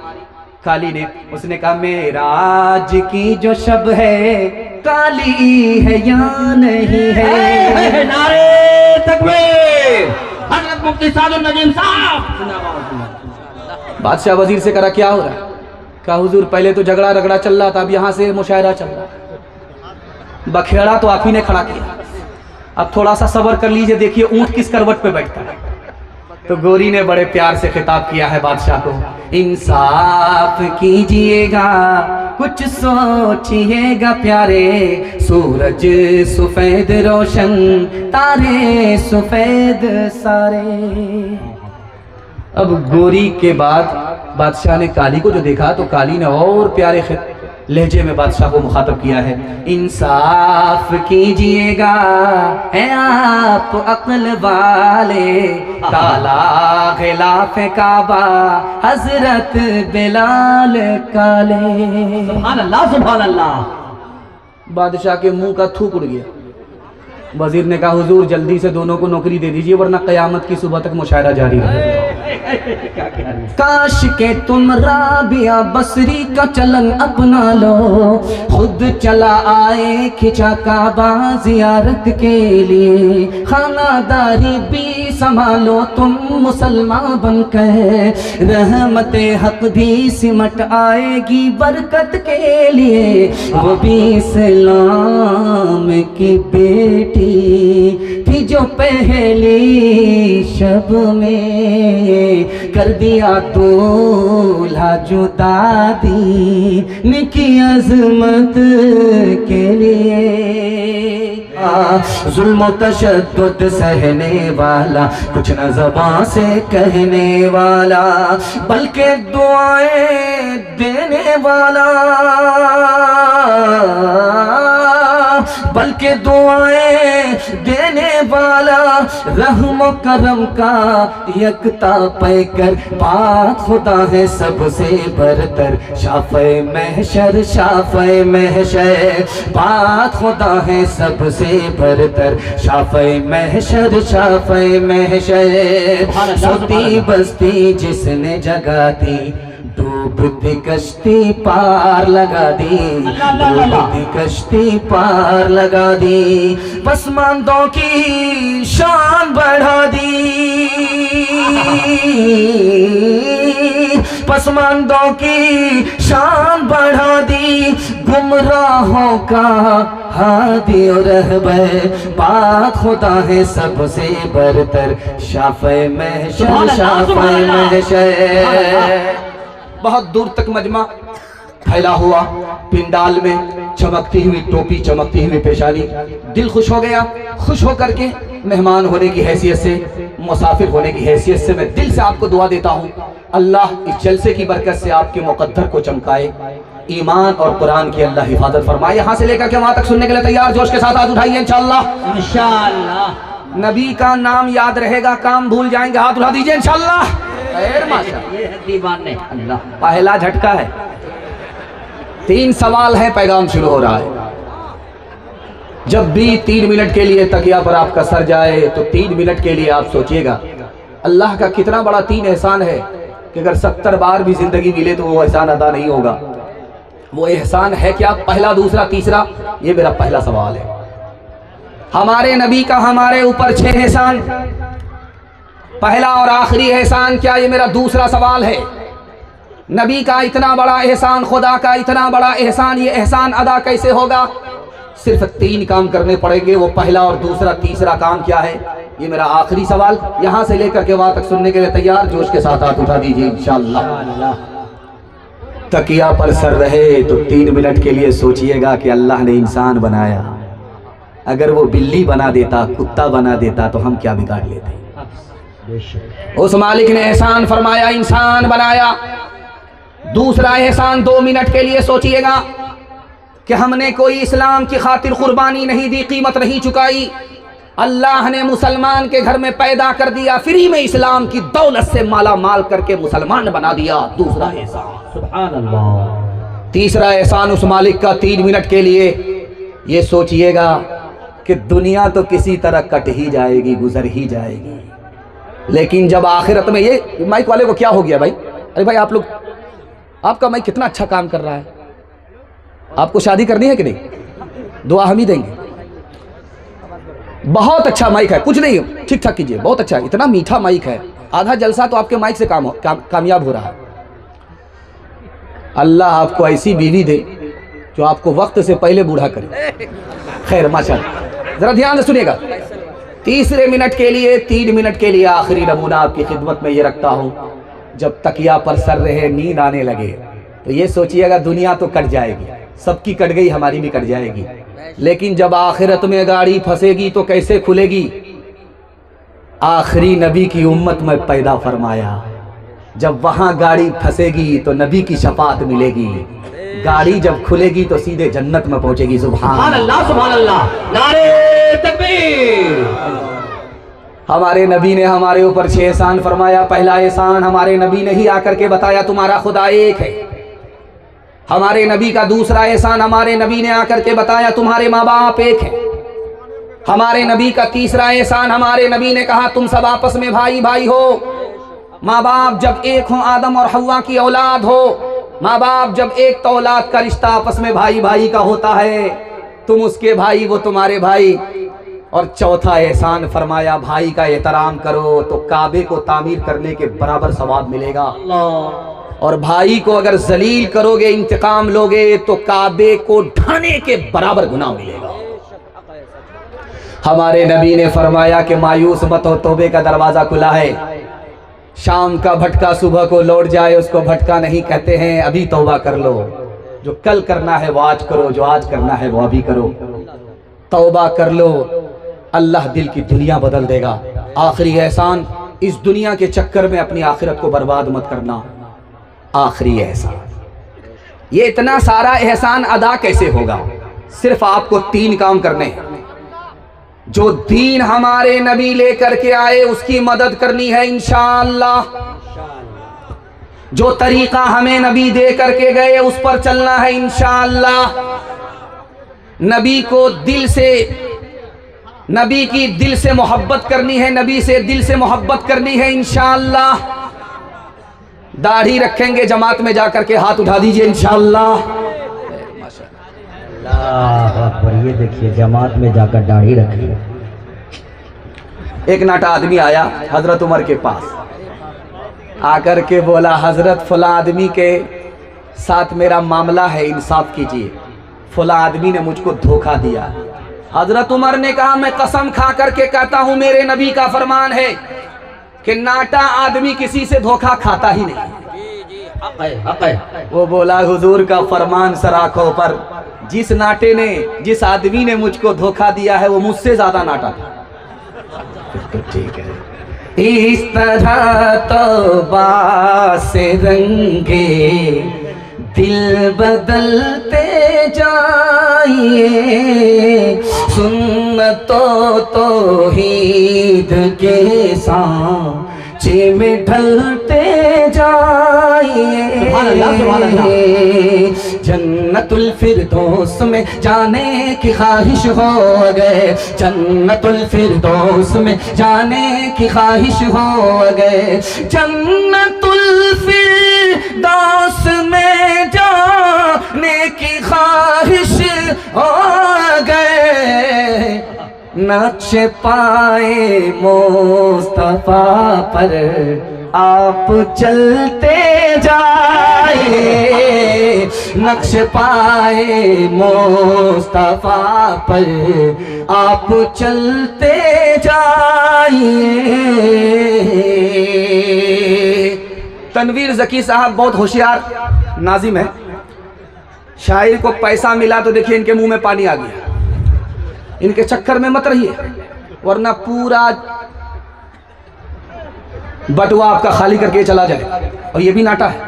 काली ने। उसने कहा मेराज की जो शब है काली है या नहीं है। नारे तकबीर, हज़रत मुफ्ती सादुल नजीम साहब। बादशाह वजीर से करा क्या हो रहा है? कहा हुजूर पहले तो झगड़ा रगड़ा चल रहा था, अब यहाँ से मुशायरा चल रहा है। बखेड़ा तो आप ही ने खड़ा किया, अब थोड़ा सा सब्र कर लीजिए, देखिए ऊंट किस करवट पे बैठता है। तो गोरी ने बड़े प्यार से खिताब किया है बादशाह को, इंसाफ कीजिएगा कुछ सोचिएगा प्यारे, सूरज सफेद रोशन तारे सफेद सारे। अब गोरी के बाद बादशाह ने काली को जो देखा तो काली ने और प्यारे लहजे में बादशाह को मुखातब किया है, इंसाफ कीजिएगा है आप अक्ल वाले, काला खिलाफ काबा हजरत बिलाल काले। सुभान अल्लाह सुभान अल्लाह। बादशाह के मुंह का थूक उड़ गया। वजीर ने कहा हुजूर जल्दी से दोनों को नौकरी दे दीजिए वरना कयामत की सुबह तक मुशायरा जारी रहेगा। काश के तुम राबिया बसरी का चलन अपना लो, खुद चला आए खिंचा काबा जियारत के लिए, खानादारी भी संभालो तुम मुसलमान बनकर, रहमते हक भी सिमट आएगी बरकत के लिए, वो भी इस्लाम की बेटी थी जो पहली शब में कर दिया दूल्हा जुदा दीन की अजमत के लिए। जुल्म तशद्दुद सहने वाला कुछ न ज़बान से कहने वाला बल्कि दुआएं देने वाला, बल्कि दुआएं देने वाला, रहम करम का यकता पैकर पाक खुदा है सबसे बरतर, शाफ़े महशर शाफ़े महशर पाक खुदा है सबसे बरतर, शाफ़े महशर शाफ़े महशर। सोती बस्ती जिसने जगा दी डूबती कश्ती पार लगा दी, डूबती कश्ती पार लगा दी, पसमानदों की शान बढ़ा दी, पसमानदों की शान बढ़ा दी, गुमराहों का हादी और रहबर, पाक खुदा है सबसे बरतर, शाफ़े महशर शाफ़े महशर। बहुत दूर तक मजमा फैला हुआ, पिंडाल में चमकती हुई टोपी, चमकती हुई पेशानी। दिल खुश हो गया। खुश होकर के मेहमान होने की हैसियत से, मुसाफिर होने की हैसियत से मैं दिल से आपको दुआ देता हूँ, अल्लाह इस जलसे की बरकत से आपके मुकद्दर को चमकाए, ईमान और कुरान की अल्लाह हिफाजत फरमाए। यहाँ से लेकर के वहाँ तक सुनने के लिए तैयार, जोश के साथ हाथ उठाइए इंशाअल्लाह। इंशाअल्लाह नबी का नाम याद रहेगा, काम भूल जाएंगे, हाथ उठा दीजिए इंशाअल्लाह। खैर माशाअल्लाह। ये है दीवाने अल्लाह। पहला झटका है, 3 सवाल है, पैगाम शुरू हो रहा है। जब भी 3 मिनट के लिए तकिया पर आपका सर जाए तो 3 मिनट के लिए आप सोचिएगा अल्लाह का कितना बड़ा 3 एहसान है कि अगर 70 बार भी जिंदगी मिले तो वो एहसान अदा नहीं होगा। वो एहसान है क्या? पहला, दूसरा, तीसरा, ये मेरा पहला सवाल है। हमारे नबी का हमारे ऊपर 6 एहसान, पहला और आखिरी एहसान क्या? ये मेरा दूसरा सवाल है। नबी का इतना बड़ा एहसान, खुदा का इतना बड़ा एहसान, ये एहसान अदा कैसे होगा? सिर्फ 3 काम करने पड़ेंगे। वो पहला और दूसरा, तीसरा काम क्या है? ये मेरा आखिरी सवाल। यहाँ से लेकर के वहाँ तक सुनने के लिए तैयार, जोश के साथ हाथ उठा दीजिए इंशाअल्लाह। तकिया पर सर रहे तो 3 मिनट के लिए सोचिएगा कि अल्लाह ने इंसान बनाया, अगर वो बिल्ली बना देता, कुत्ता बना देता तो हम क्या बिगाड़ लेते? उस मालिक ने एहसान फरमाया, इंसान बनाया। दूसरा एहसान 2 मिनट के लिए सोचिएगा कि हमने कोई इस्लाम की खातिर कुर्बानी नहीं दी, कीमत नहीं चुकाई। अल्लाह ने मुसलमान के घर में पैदा कर दिया, फ्री में इस्लाम की दौलत से माला माल करके मुसलमान बना दिया। दूसरा एहसान, सुभान अल्लाह। तीसरा एहसान उस मालिक का 3 मिनट के लिए ये सोचिएगा कि दुनिया तो किसी तरह कट ही जाएगी, गुजर ही जाएगी, लेकिन जब आखिरत में, ये माइक वाले को क्या हो गया भाई? अरे भाई आप लोग, आपका माइक कितना अच्छा काम कर रहा है। आपको शादी करनी है कि नहीं? दुआ हम ही देंगे। बहुत अच्छा माइक है, कुछ नहीं, ठीक ठाक कीजिए, बहुत अच्छा, इतना मीठा माइक है। आधा जलसा तो आपके माइक से कामयाब हो रहा है। अल्लाह आपको ऐसी बीवी दे जो आपको वक्त से पहले बूढ़ा करे। खैर माशाअल्लाह। जरा ध्यान से सुनिएगा। तीसरे मिनट के लिए, 3 मिनट के लिए आखिरी नमूना आपकी खिदमत में ये रखता हूँ। जब तकिया पर सर रहे, नींद आने लगे तो ये सोचिएगा दुनिया तो कट जाएगी, सबकी कट गई, हमारी भी कट जाएगी, लेकिन जब आखिरत में गाड़ी फंसेगी तो कैसे खुलेगी? आखिरी नबी की उम्मत में पैदा फरमाया, जब वहां गाड़ी फंसेगी तो नबी की शफाअत मिलेगी, गाड़ी जब खुलेगी तो सीधे जन्नत में पहुंचेगी। सुभान अल्लाह, सुभान अल्लाह, नारे तकबीर। हमारे नबी ने हमारे ऊपर 6 एहसान फरमाया। पहला एहसान हमारे नबी ने ही आकर के बताया, तुम्हारा खुदा एक है। हमारे नबी का दूसरा एहसान, हमारे नबी ने आकर के बताया, तुम्हारे माँ बाप एक है। हमारे नबी का तीसरा एहसान, हमारे नबी ने कहा, तुम सब आपस में भाई भाई हो। माँ बाप जब एक हो, आदम और हव्वा की औलाद हो, माँ बाप जब एक, तो औलाद का रिश्ता आपस में भाई भाई का होता है। तुम उसके भाई, वो तुम्हारे भाई। और चौथा एहसान फरमाया, भाई का एहतराम करो तो काबे को तामीर करने के बराबर सवाब मिलेगा, और भाई को अगर जलील करोगे, इंतकाम लोगे, तो काबे को ढाने के बराबर गुनाह मिलेगा। हमारे नबी ने फरमाया कि मायूस मत हो, तौबे का दरवाजा खुला है। शाम का भटका सुबह को लौट जाए, उसको भटका नहीं कहते हैं। अभी तौबा कर लो, जो कल करना है वो आज करो, जो आज करना है वो अभी करो। तौबा कर लो, अल्लाह दिल की दुनिया बदल देगा। आखिरी एहसान, इस दुनिया के चक्कर में अपनी आखिरत को बर्बाद मत करना। आखिरी एहसान, ये इतना सारा एहसान अदा कैसे होगा? सिर्फ आपको 3 काम करने हैं। जो दीन हमारे नबी लेकर के आए उसकी मदद करनी है इंशाअल्लाह। जो तरीका हमें नबी दे करके गए उस पर चलना है इंशाअल्लाह। नबी को दिल से, नबी की दिल से मोहब्बत करनी है, नबी से दिल से मोहब्बत करनी है इंशाअल्लाह। दाढ़ी रखेंगे जमात में जाकर के, हाथ उठा दीजिए इंशाअल्लाह। ये देखिए, जमात में जाकर दाढ़ी रखिए। एक नाटा आदमी आया हजरत उमर के पास, आकर के बोला, हजरत फला आदमी के साथ मेरा मामला है, इंसाफ कीजिए, फला आदमी ने मुझको धोखा दिया। हजरत उमर ने कहा मैं कसम खा करके कहता हूं मेरे नबी का फरमान है कि नाटा आदमी किसी से धोखा खाता ही नहीं। वो बोला हुजूर का फरमान सर आंखों पर, जिस नाटे ने, जिस आदमी ने मुझको धोखा दिया है वो मुझसे ज्यादा नाटा था। तो ठीक है, इस तरह तौबा से रंगे दिल बदलते जाइए, सुन्नतों तौहीद के सांचे में ढलते जाइए। जन्नतुल फिरदौस में जाने की ख्वाहिश हो गए, जन्नतुल फिरदौस में जाने की ख्वाहिश हो गए, जन्नतुल फिरदौस में जाने की ख्वाहिश हो गए। नक्श पाए मुस्तफा पर आप चलते जाइए, नक्श पाए मुस्तफा पर आप चलते जाइए। तनवीर ज़की साहब बहुत होशियार नाजिम है। शायर को पैसा मिला तो देखिए इनके मुंह में पानी आ गया। इनके चक्कर में मत रहिए वरना पूरा बटुआ आपका खाली करके चला जाए। और ये भी नाटा है,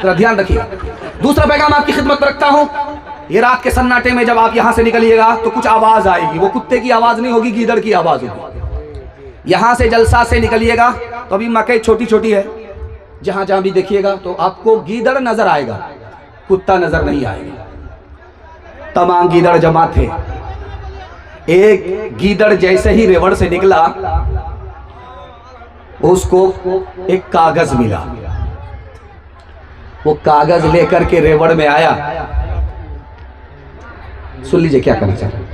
तो ध्यान रखिए। दूसरा पैगाम आपकी खिदमत में रखता हूं, ये रात के सन्नाटे में जब आप यहां से निकलिएगा तो कुछ आवाज आएगी। वो कुत्ते की आवाज नहीं होगी, गीदड़ की आवाज होगी। यहां से जलसा से निकलिएगा तो अभी मकई छोटी छोटी है, जहां जहां भी देखिएगा तो आपको गीदड़ नजर आएगा, कुत्ता नजर नहीं आएगा। तमाम गीदड़ जमा थे। एक गीदड़ जैसे ही रेवड़ से निकला उसको एक कागज मिला। वो कागज लेकर के रेवड़ में आया। सुन लीजिए क्या करना चाह रहे हैं।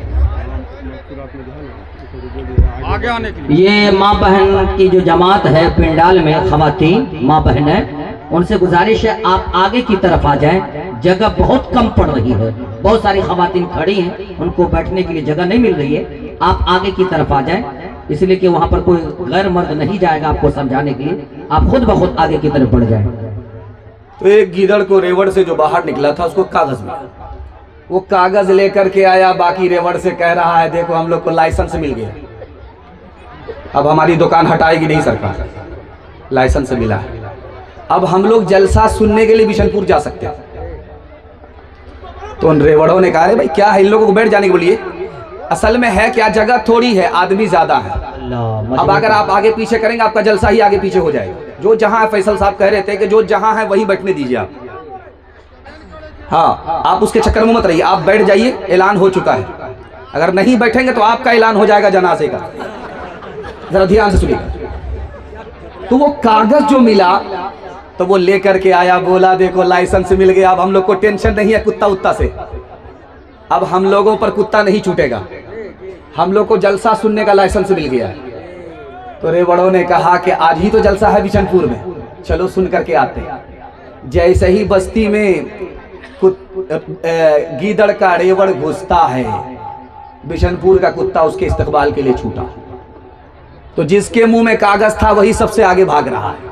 आगे आने के लिए ये माँ बहन की जो जमात है पिंडाल में, खवातीन माँ बहन है, उनसे गुजारिश है आप आगे की तरफ आ जाएं। जगह बहुत कम पड़ रही है, बहुत सारी खवातीन खड़ी हैं, उनको बैठने के लिए जगह नहीं मिल रही है। आप आगे की तरफ आ जाएं, इसलिए कि वहां पर कोई गैर मर्द नहीं जाएगा आपको समझाने के लिए। आप खुद ब खुद आगे की तरफ बढ़ जाएं। तो एक गीदड़ को रेवड़ से जो बाहर निकला था उसको कागज मिला। वो कागज लेकर के आया, बाकी रेवड़ से कह रहा है देखो हम लोग को लाइसेंस मिल गया, अब हमारी दुकान हटाएगी नहीं सरकार, लाइसेंस मिला है, अब हम लोग जलसा सुनने के लिए बिशनपुर जा सकते हैं। तो उन रेवड़ों ने कहा भाई क्या है, इन लोगों को बैठ जाने के बोलिए। असल में है क्या, जगह थोड़ी है, आदमी ज्यादा है। अब अगर आप आगे पीछे करेंगे आपका जलसा ही आगे पीछे हो जाएगा। जो जहां है, फैसल साहब कह रहे थे कि जो जहां है वहीं बैठने दीजिए आप। हाँ, आप उसके चक्कर में मत रहिए, आप बैठ जाइए, ऐलान हो चुका है। अगर नहीं बैठेंगे तो आपका ऐलान हो जाएगा जनाजे का। जरा ध्यान से सुनिए। तो वो कागज जो मिला तो वो लेकर के आया, बोला देखो लाइसेंस मिल गया, अब हम लोग को टेंशन नहीं है कुत्ता उत्ता से, अब हम लोगों पर कुत्ता नहीं छूटेगा, हम लोग को जलसा सुनने का लाइसेंस मिल गया है। तो रेवड़ों ने कहा कि आज ही तो जलसा है बिशनपुर में, चलो सुन करके आते हैं। जैसे ही बस्ती में गीदड़ का रेवड़ घुसता है, बिशनपुर का कुत्ता उसके इस्तकबाल के लिए छूटा। तो जिसके मुंह में कागज था वही सबसे आगे भाग रहा है।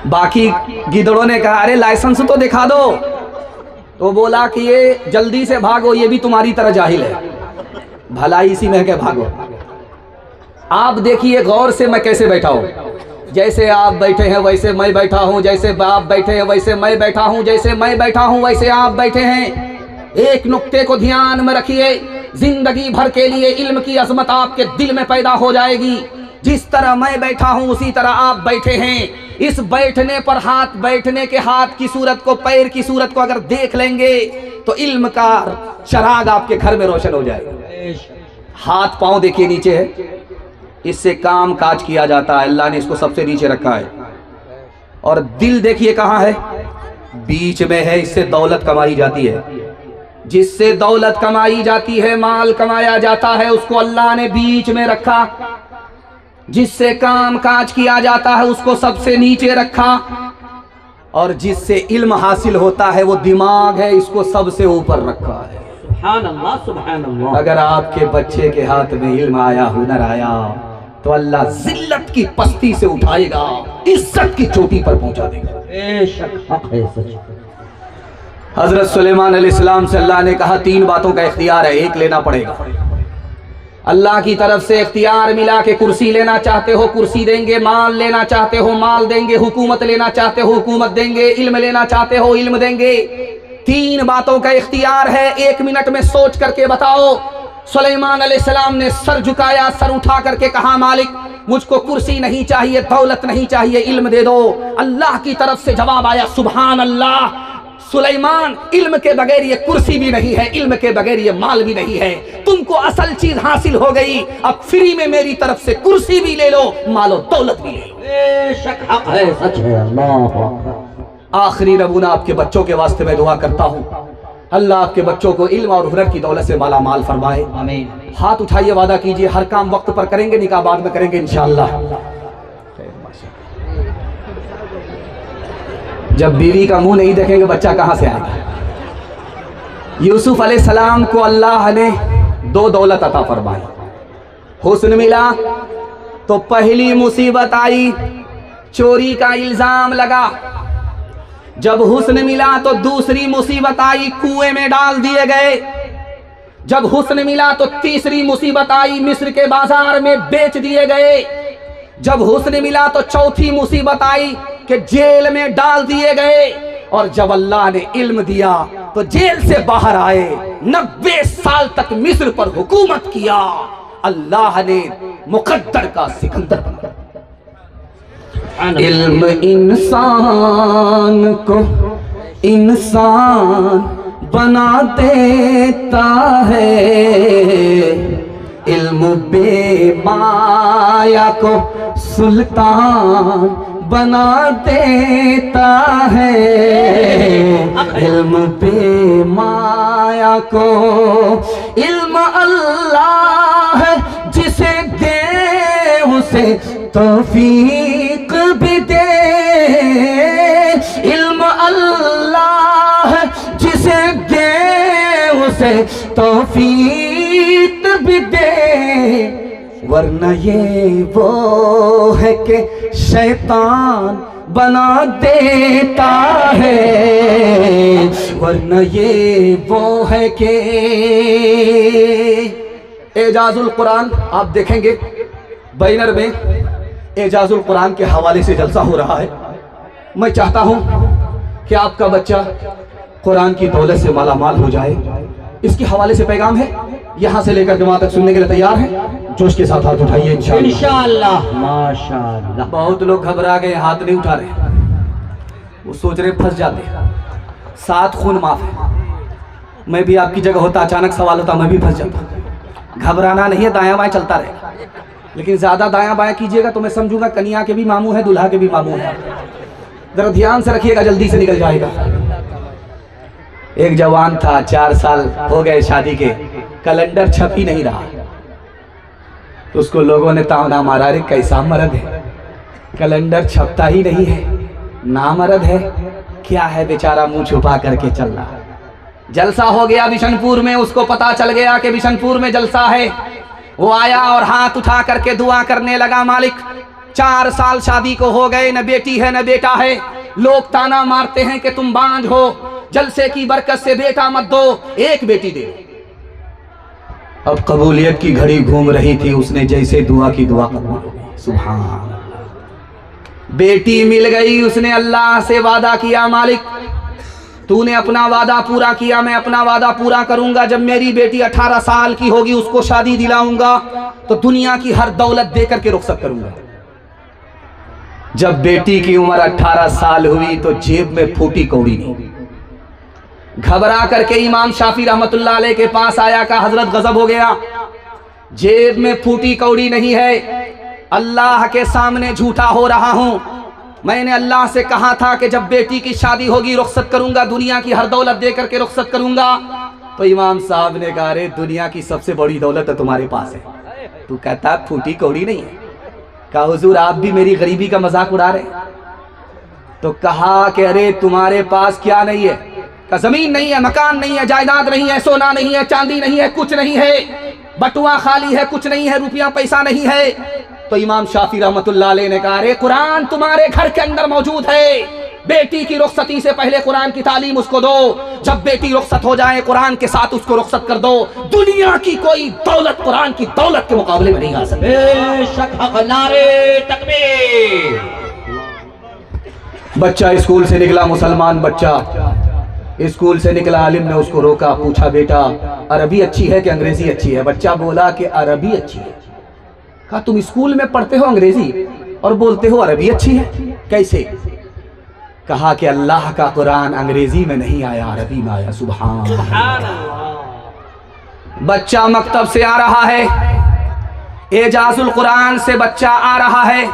बाकी गीदड़ों ने कहा अरे लाइसेंस तो दिखा दो। तो बोला कि ये जल्दी से भागो, ये भी तुम्हारी तरह जाहिल है, भला इसी में के भागो। आप देखिए गौर से मैं कैसे बैठा हूं, जैसे आप बैठे हैं वैसे मैं बैठा हूं, जैसे आप बैठे हैं वैसे मैं बैठा हूं, जैसे मैं बैठा हूं वैसे आप बैठे हैं। एक नुक्ते को ध्यान में रखिए, जिंदगी भर के लिए इल्म की अजमत आपके दिल में पैदा हो जाएगी। जिस तरह मैं बैठा हूं उसी तरह आप बैठे हैं। इस बैठने पर हाथ, बैठने के हाथ की सूरत को, पैर की सूरत को अगर देख लेंगे तो इल्म का चराग आपके घर में रोशन हो जाएगा। हाथ पांव देखिए नीचे है, इससे काम काज किया जाता है, अल्लाह ने इसको सबसे नीचे रखा है। और दिल देखिए कहाँ है, बीच में है, इससे दौलत कमाई जाती है। जिससे दौलत कमाई जाती है, माल कमाया जाता है, उसको अल्लाह ने बीच में रखा। जिससे काम काज किया जाता है उसको सबसे नीचे रखा। और जिससे इल्म हासिल होता है वो दिमाग है, इसको सबसे ऊपर रखा है। सुभान अल्लाह, सुभान अल्लाह। अगर आपके बच्चे के हाथ में इल्म आया, हुनर आया, तो अल्लाह जिल्लत की पस्ती से उठाएगा, इज्जत की चोटी पर पहुंचा देगा। बेशक हक है, सच। हजरत सुलेमान अलैहिस्सलाम से अल्लाह ने कहा 3 बातों का इख्तियार है, एक लेना पड़ेगा। अल्लाह की तरफ से इख्तियार मिला के कुर्सी लेना चाहते हो कुर्सी देंगे, माल लेना चाहते हो माल देंगे, हुकूमत लेना चाहते हो हुकूमत देंगे, इल्म लेना चाहते हो इल्म देंगे। 3 बातों का इख्तियार है, 1 मिनट में सोच करके बताओ। सुलेमान अलैहिस्सलाम ने सर झुकाया, सर उठा करके कहा मालिक मुझको कुर्सी नहीं चाहिए, दौलत नहीं चाहिए, इल्म दे दो। अल्लाह की तरफ से जवाब आया, सुभान अल्लाह सुलेमान, इल्म के बगैर ये कुर्सी भी नहीं है, इल्म के बगैर ये माल भी नहीं है। तुमको असल चीज हासिल हो गई, अब फ्री में मेरी तरफ से कुर्सी भी ले लो, मालो दौलत भी ले लो। बेशक हक है, सच है। अल्लाह। आखिरी नमूना आपके बच्चों के वास्ते मैं दुआ करता हूँ, अल्लाह आपके बच्चों को इल्म और हुनर की दौलत से माला माल फरमाए। आमीन। हाथ उठाइए, वादा कीजिए हर काम वक्त पर करेंगे, निकाह बाद में करेंगे इंशाअल्लाह। जब बीवी का मुंह नहीं देखेंगे बच्चा कहां से आएगा। यूसुफ अलैहिस्सलाम को अल्लाह ने 2 दौलत अता फरमाई। हुस्न मिला तो पहली मुसीबत आई, चोरी का इल्जाम लगा। जब हुस्न मिला तो दूसरी मुसीबत आई, कुएं में डाल दिए गए। जब हुस्न मिला तो तीसरी मुसीबत आई, मिस्र के बाजार में बेच दिए गए। जब हुस्न मिला तो चौथी मुसीबत आई कि जेल में डाल दिए गए। और जब अल्लाह ने इल्म दिया तो जेल से बाहर आए, 90 साल तक मिस्र पर हुकूमत किया। अल्लाह ने मुकद्दर का सिकंदर बना। इल्म इंसान को इंसान बना देता है, इल्म बेमाया को सुल्तान बना देता है। इल्म बेमाया को, इल्म अल्लाह जिसे दे उसे तौफीक भी दे। इल्म अल्लाह जिसे दे उसे तौफीक भी दे, वरना ये वो है कि शैतान बना देता है। वरना ये वो है कि एजाजुल कुरान आप देखेंगे बैनर में एजाजुल कुरान के हवाले से जलसा हो रहा है। मैं चाहता हूं कि आपका बच्चा कुरान की दौलत से मालामाल हो जाए। इसके हवाले से पैगाम है, यहां से लेकर जमात तक सुनने के लिए तैयार हैं? जोश के साथ हाथ उठाइए इंशाअल्लाह। माशाअल्लाह। बहुत लोग घबरा गए, हाथ नहीं उठा रहे, वो सोच रहे फंस जाते। 7 खून माफ है। मैं भी आपकी जगह होता, अचानक सवाल होता, मैं भी फंस जाता। घबराना नहीं है, दायां बाएं चलता रहे, लेकिन ज्यादा दायां बाएं कीजिएगा तो मैं समझूंगा कन्या के भी मामू है, दुल्हा के भी मामू है। जरा ध्यान से रखिएगा, जल्दी से निकल जाएगा। एक जवान था, 4 साल हो गए शादी के, कैलेंडर छप ही नहीं रहा। तो उसको लोगों ने ताना मारा, रे कैसा मर्द है, कैलेंडर छपता ही नहीं है, नामर्द है, क्या है बेचारा मुंह छुपा करके चल रहा है। जलसा हो गया बिशनपुर में, उसको पता चल गया कि बिशनपुर में जलसा है। वो आया और हाथ उठा करके दुआ करने लगा, मालिक 4 साल शादी को हो गए, न बेटी है न बेटा है, लोग ताना मारते हैं कि तुम बांझ हो, जलसे की बरकत से बेटा मत दो, एक बेटी दे। अब कबूलियत की घड़ी घूम रही थी, उसने जैसे दुआ की दुआ कबूल हो गई। सुभान अल्लाह। बेटी मिल गई। उसने अल्लाह से वादा किया, मालिक तूने अपना वादा पूरा किया, मैं अपना वादा पूरा करूंगा। जब मेरी बेटी 18 साल की होगी उसको शादी दिलाऊंगा तो दुनिया की हर दौलत देकर के रुखसत करूंगा। जब बेटी की उम्र 18 साल हुई तो जेब में फूटी कौड़ी नहीं। घबरा करके इमाम शाफी रहमतुल्लाह अलैह के पास आया, का हजरत गजब हो गया, जेब में फूटी कौड़ी नहीं है, अल्लाह के सामने झूठा हो रहा हूं। मैंने अल्लाह से कहा था कि जब बेटी की शादी होगी रुखसत करूंगा, दुनिया की हर दौलत दे करके रुखसत करूंगा। तो इमाम साहब ने कहा, अरे दुनिया की सबसे बड़ी दौलत तुम्हारे पास है, तू कहता फूटी कौड़ी नहीं है। कहा हुजूर आप भी मेरी गरीबी का मजाक उड़ा रहे। तो कहा कि अरे तुम्हारे पास क्या नहीं है? का जमीन नहीं है, मकान नहीं है, जायदाद नहीं है, सोना नहीं है, चांदी नहीं है, कुछ नहीं है, बटुआ खाली है, कुछ नहीं है, रुपया पैसा नहीं है। तो इमाम शाफी रहमतुल्लाह अलैह ने कहा अरे कुरान तुम्हारे घर के अंदर मौजूद है, बेटी की रुखसती से पहले कुरान की तालीम उसको दो, जब बेटी रुखसत हो जाए कुरान के साथ उसको रुखसत कर दो। दुनिया की कोई दौलत कुरान की दौलत के मुकाबले में नहीं आ सकती। बेशक हक, नारे तकबीर। बच्चा स्कूल से निकला, मुसलमान बच्चा स्कूल से निकला, आलिम ने उसको रोका, पूछा बेटा अरबी अच्छी है कि अंग्रेजी अच्छी है? बच्चा बोला कि अरबी अच्छी है। कहा तुम स्कूल में पढ़ते हो अंग्रेजी और बोलते हो अरबी अच्छी है, कैसे? कहा कि अल्लाह का कुरान अंग्रेजी में नहीं आया, अरबी में आया। सुभान अल्लाह। बच्चा मकतब से आ रहा है, एजाजुल कुरान से बच्चा आ रहा है,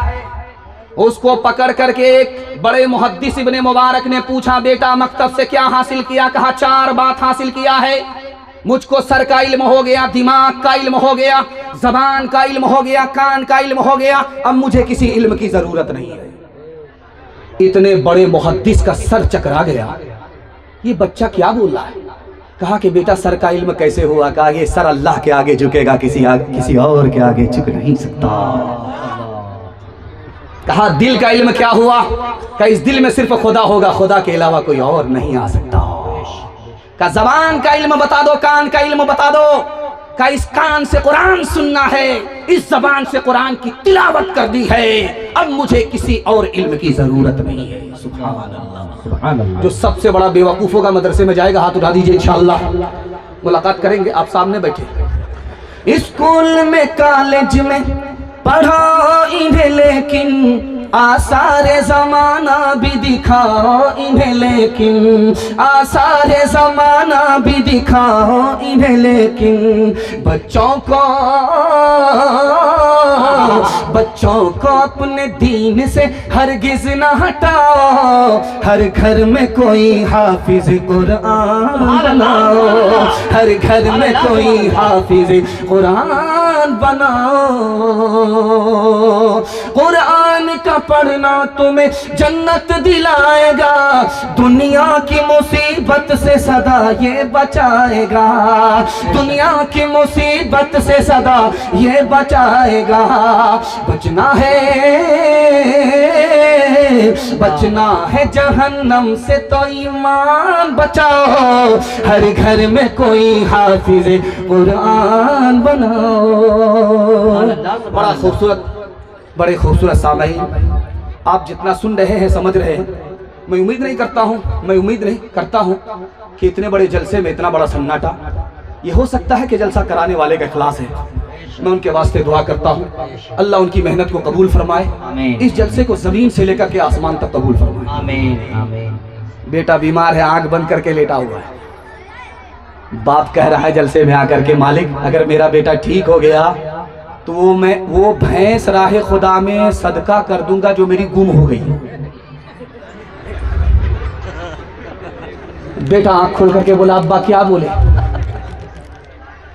उसको पकड़ करके एक बड़े मुहद्दिस इब्ने मुबारक ने पूछा बेटा मकतब से क्या हासिल किया? कहा 4 बात हासिल किया है, मुझको सर का इल्म हो गया, दिमाग का इल्म हो गया, जबान का इल्म हो गया, कान का इल्म हो गया, अब मुझे किसी इल्म की जरूरत नहीं है। इतने बड़े मुहद्दिस का सर चकरा गया, ये बच्चा क्या बोल रहा है? कहा कि बेटा सर का इल्म कैसे हुआ? कहा ये सर अल्लाह के आगे झुकेगा, किसी और के आगे झुक नहीं सकता। कहा दिल का इल्म क्या हुआ? कहा इस दिल में सिर्फ खुदा होगा, खुदा के अलावा कोई और नहीं आ सकता। कहा जबान का इल्म बता दो, कान का इल्म बता दो। कहा इस कान से कुरान सुनना है, इस जबान से कुरान की तिलावत कर दी है, अब मुझे किसी और इल्म की जरूरत नहीं है। सुभान अल्लाह, सुभान अल्लाह। जो सबसे बड़ा बेवकूफ होगा मदरसे में जाएगा, हाथ उठा दीजिए, इंशाअल्लाह मुलाकात करेंगे, आप सामने बैठे। स्कूल में कॉलेज में पढ़ाओ इन्हें, लेकिन आसारे जमाना भी दिखाओ इन्हें, लेकिन आसारे जमाना भी दिखाओ इन्हें, लेकिन बच्चों को अपने दीन से हरगिज न हटाओ। हर घर में कोई हाफिज कुरान बनाओ, हर घर में कोई हाफिज कुरान बनाओ। कुरान का पढ़ना तुम्हें जन्नत दिलाएगा, दुनिया की मुसीबत से सदा ये बचाएगा, दुनिया की मुसीबत से सदा ये बचाएगा। बचना है जहन्नम से तो ईमान बचाओ, हर घर में कोई हाफिज कुरान बनाओ। बड़ा खूबसूरत, बड़े खूबसूरत सामईन, आप जितना सुन रहे हैं समझ रहे हैं, मैं उम्मीद नहीं करता हूँ कि इतने बड़े जलसे में इतना बड़ा सन्नाटा। ये हो सकता है कि जलसा कराने वाले का इखलास है, मैं उनके वास्ते दुआ करता हूँ अल्लाह उनकी मेहनत को कबूल फरमाए, इस जलसे को जमीन से लेकर के आसमान तक कबूल फरमाए। आमीन आमीन। बेटा बीमार है, आंख बंद करके लेटा हुआ है, बाप कह रहा है जलसे में आकर के मालिक अगर मेरा बेटा ठीक हो गया तो मैं वो भैंस राहे खुदा में सदका कर दूंगा जो मेरी गुम हो गई। बेटा आंख खोल करके बोला अब्बा क्या बोले?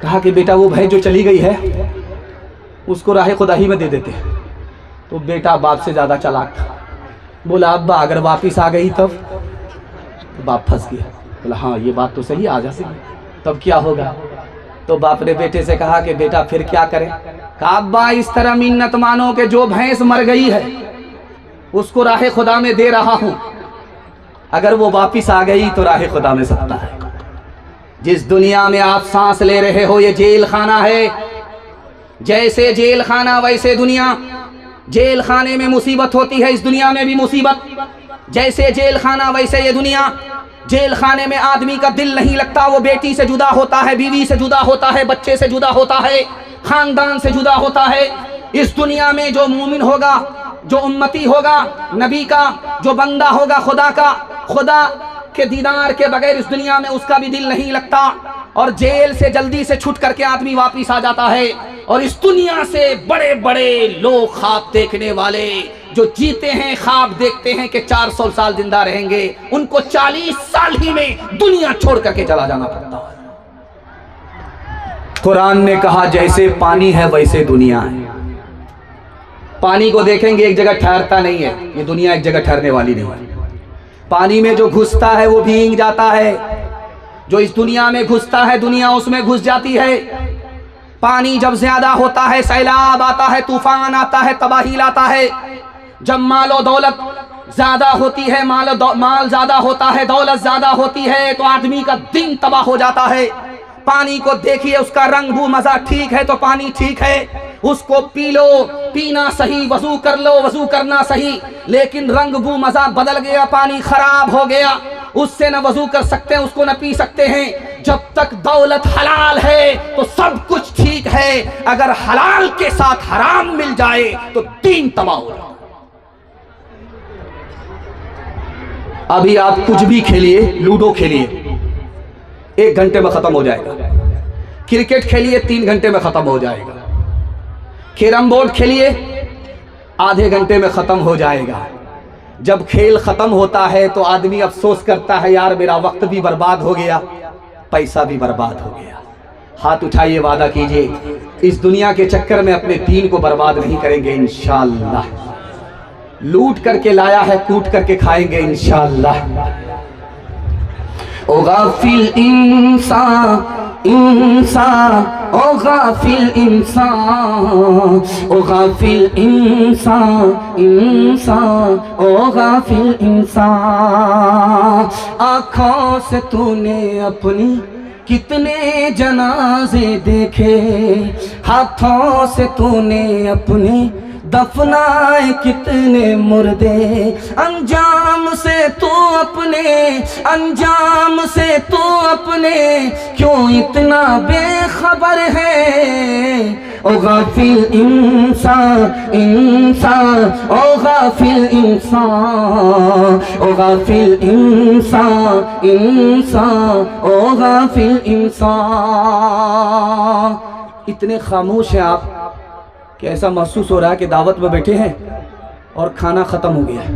कहा कि बेटा वो भैंस जो चली गई है उसको राहे खुदा ही में दे देते। तो बेटा बाप से ज्यादा चालाक था, बोला अब्बा अगर वापिस आ गई तब? तो बाप फंस गया, बोला हाँ ये बात तो सही, आ जा सही, तब क्या होगा? तो बाप ने बेटे से कहा कि बेटा फिर क्या करें? कहा अब्बा इस तरह मिन्नत मानो कि जो भैंस मर गई है उसको राहे खुदा में दे रहा हूं, अगर वो वापिस आ गई तो राहे खुदा में सकता है। जिस दुनिया में आप सांस ले रहे हो ये जेल खाना है, जैसे जेल खाना वैसे दुनिया। जेल खाने में मुसीबत होती है, इस दुनिया में भी मुसीबत। जैसे जेल खाना वैसे ये दुनिया। जेल खाने में आदमी का दिल नहीं लगता, वो बेटी से जुदा होता है, बीवी से जुदा होता है, बच्चे से जुदा होता है, खानदान से जुदा होता है। इस दुनिया में जो मोमिन होगा, जो उम्मती होगा नबी का, जो बंदा होगा खुदा का, खुदा के दीदार के बगैर इस दुनिया में उसका भी दिल नहीं लगता, और जेल से जल्दी से छूट करके आदमी वापिस आ जाता है। और इस दुनिया से बड़े बड़े लोग ख्वाब देखने वाले जो जीते हैं, ख्वाब देखते हैं कि 400 साल जिंदा रहेंगे, उनको 40 साल ही में दुनिया छोड़ करके चला जाना पड़ता है। कुरान ने कहा जैसे पानी है वैसे दुनिया है। पानी को देखेंगे एक जगह ठहरता नहीं है, ये दुनिया एक जगह ठहरने वाली नहीं है। पानी में जो घुसता है वो भीग जाता है, जो इस दुनिया में घुसता है दुनिया उसमें घुस जाती है। पानी जब ज्यादा होता है सैलाब आता है, तूफान आता है, तबाही लाता है। जब मालो दौलत ज्यादा होती है, माल ज्यादा होता है, दौलत ज्यादा होती है, तो आदमी का दिन तबाह हो जाता है। पानी को देखिए, उसका रंग बू मजा ठीक है तो पानी ठीक है, उसको पी लो, पीना सही, वजू कर लो, वजू करना सही, लेकिन रंग बू मजा बदल गया, पानी खराब हो गया, उससे न वजू कर सकते हैं, उसको न पी सकते हैं। जब तक दौलत हलाल है तो सब कुछ ठीक है, अगर हलाल के साथ हराम मिल जाए तो दीन तबाह हो जाए। अभी आप कुछ भी खेलिए, लूडो खेलिए 1 घंटे में खत्म हो जाएगा, क्रिकेट खेलिए 3 घंटे में खत्म हो जाएगा, कैरम बोर्ड खेलिए आधे घंटे में खत्म हो जाएगा। जब खेल खत्म होता है तो आदमी अफसोस करता है, यार मेरा वक्त भी बर्बाद हो गया, पैसा भी बर्बाद हो गया। हाथ उठाइए, वादा कीजिए इस दुनिया के चक्कर में अपने दीन को बर्बाद नहीं करेंगे इंशाअल्लाह। लूट करके लाया है, कूट करके खाएंगे इंशाअल्लाह। ओ गाफिल इंसान इंसान, ओ गाफिल इंसान, ओ गाफिल इंसान इंसान, ओ गाफिल इंसान। आँखों से तूने अपनी कितने जनाजे देखे, हाथों से तूने अपनी दफनाए कितने मुर्दे, अंजाम से तू अपने, अंजाम से तू अपने क्यों इतना बेखबर है। ओ गाफिल इंसान इंसान, ओ गाफिल इंसान, ओ गाफिल इंसान इंसान, ओ गाफिल इंसान। इतने खामोश हैं आप कि ऐसा महसूस हो रहा है कि दावत में बैठे हैं और खाना ख़त्म हो गया है।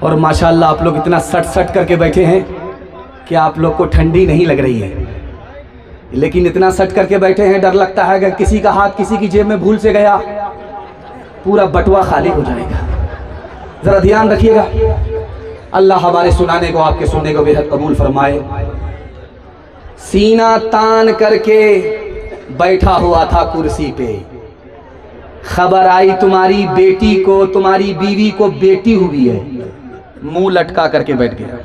और माशाल्लाह आप लोग इतना सट सट करके बैठे हैं कि आप लोग को ठंडी नहीं लग रही है, लेकिन इतना सट करके बैठे हैं, डर लगता है अगर किसी का हाथ किसी की जेब में भूल से गया पूरा बटुआ खाली हो जाएगा। ज़रा ध्यान रखिएगा। अल्लाह हमारे सुनाने को, आपके सुनने को बेहद कबूल फरमाए। सीना तान करके बैठा हुआ था कुर्सी पे, खबर आई तुम्हारी बेटी को, तुम्हारी बीवी को बेटी हुई है, मुंह लटका करके बैठ गया।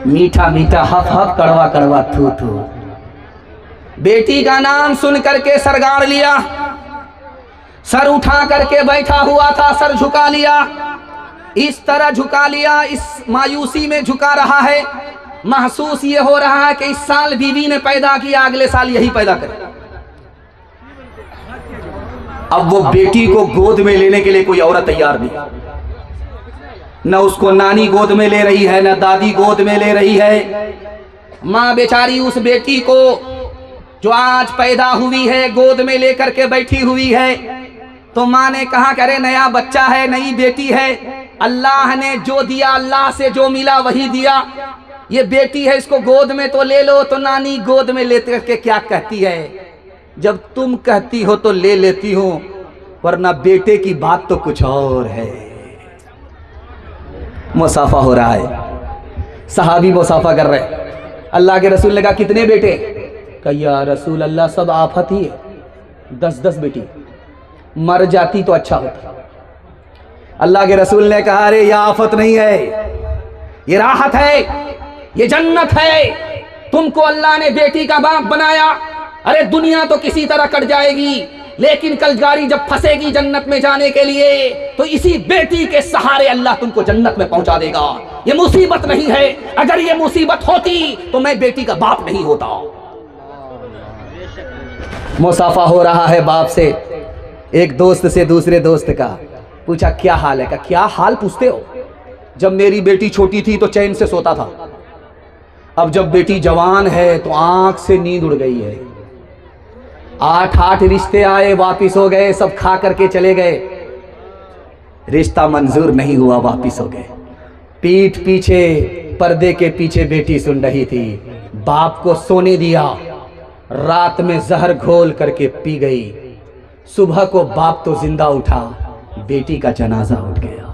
मीठा मीठा हफ हफ, कड़वा कड़वा थू थू। बेटी का नाम सुन करके सर गाड़ लिया, सर उठा करके बैठा हुआ था, सर झुका लिया, इस तरह झुका लिया, इस मायूसी में झुका रहा है। महसूस ये हो रहा है कि इस साल बीवी ने पैदा किया, अगले साल यही पैदा करे। अब वो बेटी को गोद में लेने के लिए कोई औरत तैयार नहीं, न उसको नानी गोद में ले रही है, न दादी गोद में ले रही है। माँ बेचारी उस बेटी को जो आज पैदा हुई है गोद में लेकर के बैठी हुई है। तो माँ ने कहा करे नया बच्चा है, नई बेटी है, अल्लाह ने जो दिया, अल्लाह से जो मिला वही दिया, ये बेटी है इसको गोद में तो ले लो। तो नानी गोद में लेते के क्या कहती है, जब तुम कहती हो तो ले लेती हूं, वरना बेटे की बात तो कुछ और है। मुसाफा हो रहा है, सहाबी मुसाफा कर रहे। अल्लाह के रसूल ने कहा कितने बेटे? कहा या रसूल अल्लाह सब आफत ही है, 10-10 बेटी, मर जाती तो अच्छा होता। अल्लाह के रसूल ने कहा अरे यह आफत नहीं है, ये राहत है, ये जन्नत है। तुमको अल्लाह ने बेटी का बाप बनाया। अरे दुनिया तो किसी तरह कट जाएगी, लेकिन कल गाड़ी जब फंसेगी जन्नत में जाने के लिए तो इसी बेटी के सहारे अल्लाह तुमको जन्नत में पहुंचा देगा। ये मुसीबत नहीं है, अगर ये मुसीबत होती तो मैं बेटी का बाप नहीं होता। मुसाफा हो रहा है बाप से, एक दोस्त से दूसरे दोस्त का। पूछा क्या हाल है? का क्या हाल पूछते हो? जब मेरी बेटी छोटी थी तो चैन से सोता था, अब जब बेटी जवान है तो आंख से नींद उड़ गई है। 8 रिश्ते आए, वापिस हो गए, सब खा करके चले गए, रिश्ता मंजूर नहीं हुआ, वापिस हो गए। पीठ पीछे, पर्दे के पीछे बेटी सुन रही थी, बाप को सोने दिया, रात में जहर घोल करके पी गई। सुबह को बाप तो जिंदा उठा, बेटी का जनाजा उठ गया।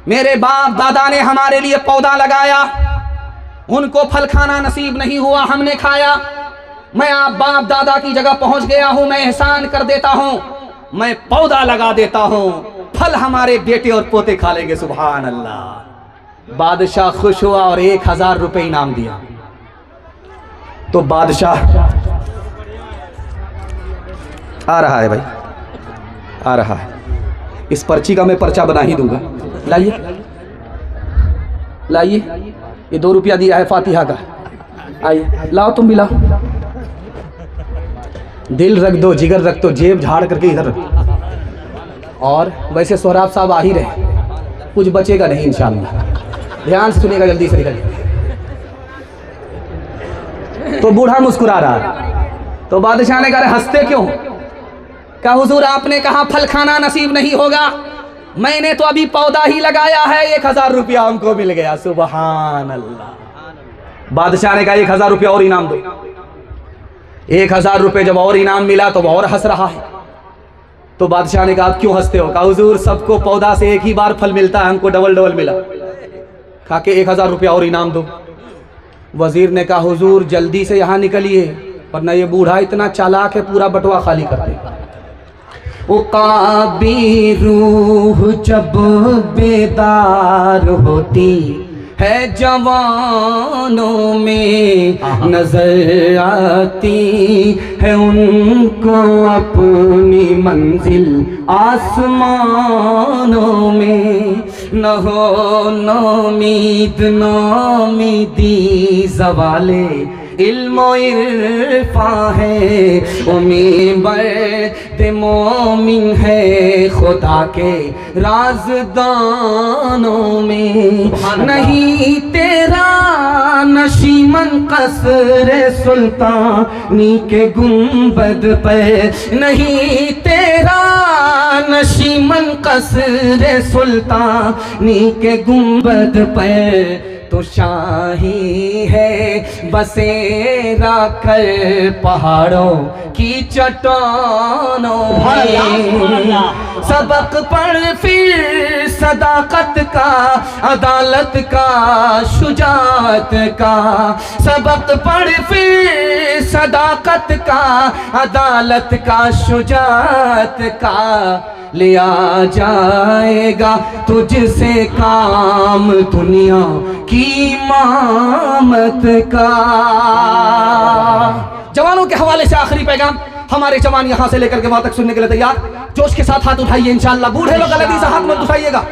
मेरे बाप दादा ने हमारे लिए पौधा लगाया, उनको फल खाना नसीब नहीं हुआ, हमने खाया। मैं आप बाप दादा की जगह पहुंच गया हूं, मैं एहसान कर देता हूं, मैं पौधा लगा देता हूं, फल हमारे बेटे और पोते खा लेंगे। सुभान अल्लाह। बादशाह खुश हुआ और 1000 रुपए इनाम दिया। तो बादशाह आ रहा है भाई, आ रहा है। इस पर्ची का मैं पर्चा बना ही दूंगा। लाइए लाइए, ये 2 रुपया दिया है फातिहा का। आइए लाओ, तुम भी लाओ। दिल रख दो, जिगर रख दो, जेब झाड़ करके इधर रख। और वैसे सोहराब साहब आ ही रहे, कुछ बचेगा नहीं इंशाअल्लाह। ध्यान से सुनिएगा, जल्दी से निकल। तो बूढ़ा मुस्कुरा रहा। तो बादशाह ने कहा हंसते क्यों? क्या हुजूर आपने कहा फल खाना नसीब नहीं होगा, मैंने तो अभी पौधा ही लगाया है, 1000 रुपया हमको मिल गया। सुभान अल्लाह। बादशाह ने कहा 1000 रुपया और इनाम दो। 1000 रुपये जब और इनाम मिला तो और हंस रहा है। तो बादशाह ने कहा आप क्यों हंसते हो? कहा हुजूर सबको पौधा से एक ही बार फल मिलता है, हमको डबल डबल मिला। कहा कि 1000 रुपया और इनाम दो। वजीर ने कहा हुजूर जल्दी से यहाँ निकलिए, वरना ये बूढ़ा इतना चालाक है, पूरा बटुआ खाली कर देगा। उकाबी रूह जब बेदार होती है जवानों में, नजर आती है उनको अपनी मंजिल आसमानों में। न हो नौमीद नौमीदी ज़वाले इल्मो इरफा है, उम्मीद मोमिन है खुदा के राज़दानों में। नहीं तेरा नशीमन कसरे सुल्तानी के गुंबद पे, नहीं तेरा नशीमन कसरे सुल्तानी के गुंबद पे, तो शाही है बसेरा कर पहाड़ों की चट्टानों में। सबक पढ़ फिर सदाकत का, अदालत का, शुजात का। सबक पढ़ फिर सदाकत का, अदालत का, शुजात का। लिया जाएगा तुझसे काम दुनिया की इमामत का। जवानों के हवाले से आखिरी पैगाम, हमारे जवान यहां से लेकर के वहां तक सुनने के लिए तैयार। जोश के साथ हाथ उठाइए इंशाअल्लाह। बूढ़े लोग गलती से हाथ मत उठाइएगा,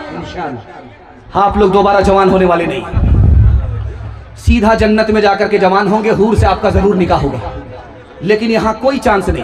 आप लोग दोबारा जवान होने वाले नहीं, सीधा जन्नत में जाकर के जवान होंगे। हूर से आपका जरूर निकाह होगा, लेकिन यहां कोई चांस नहीं।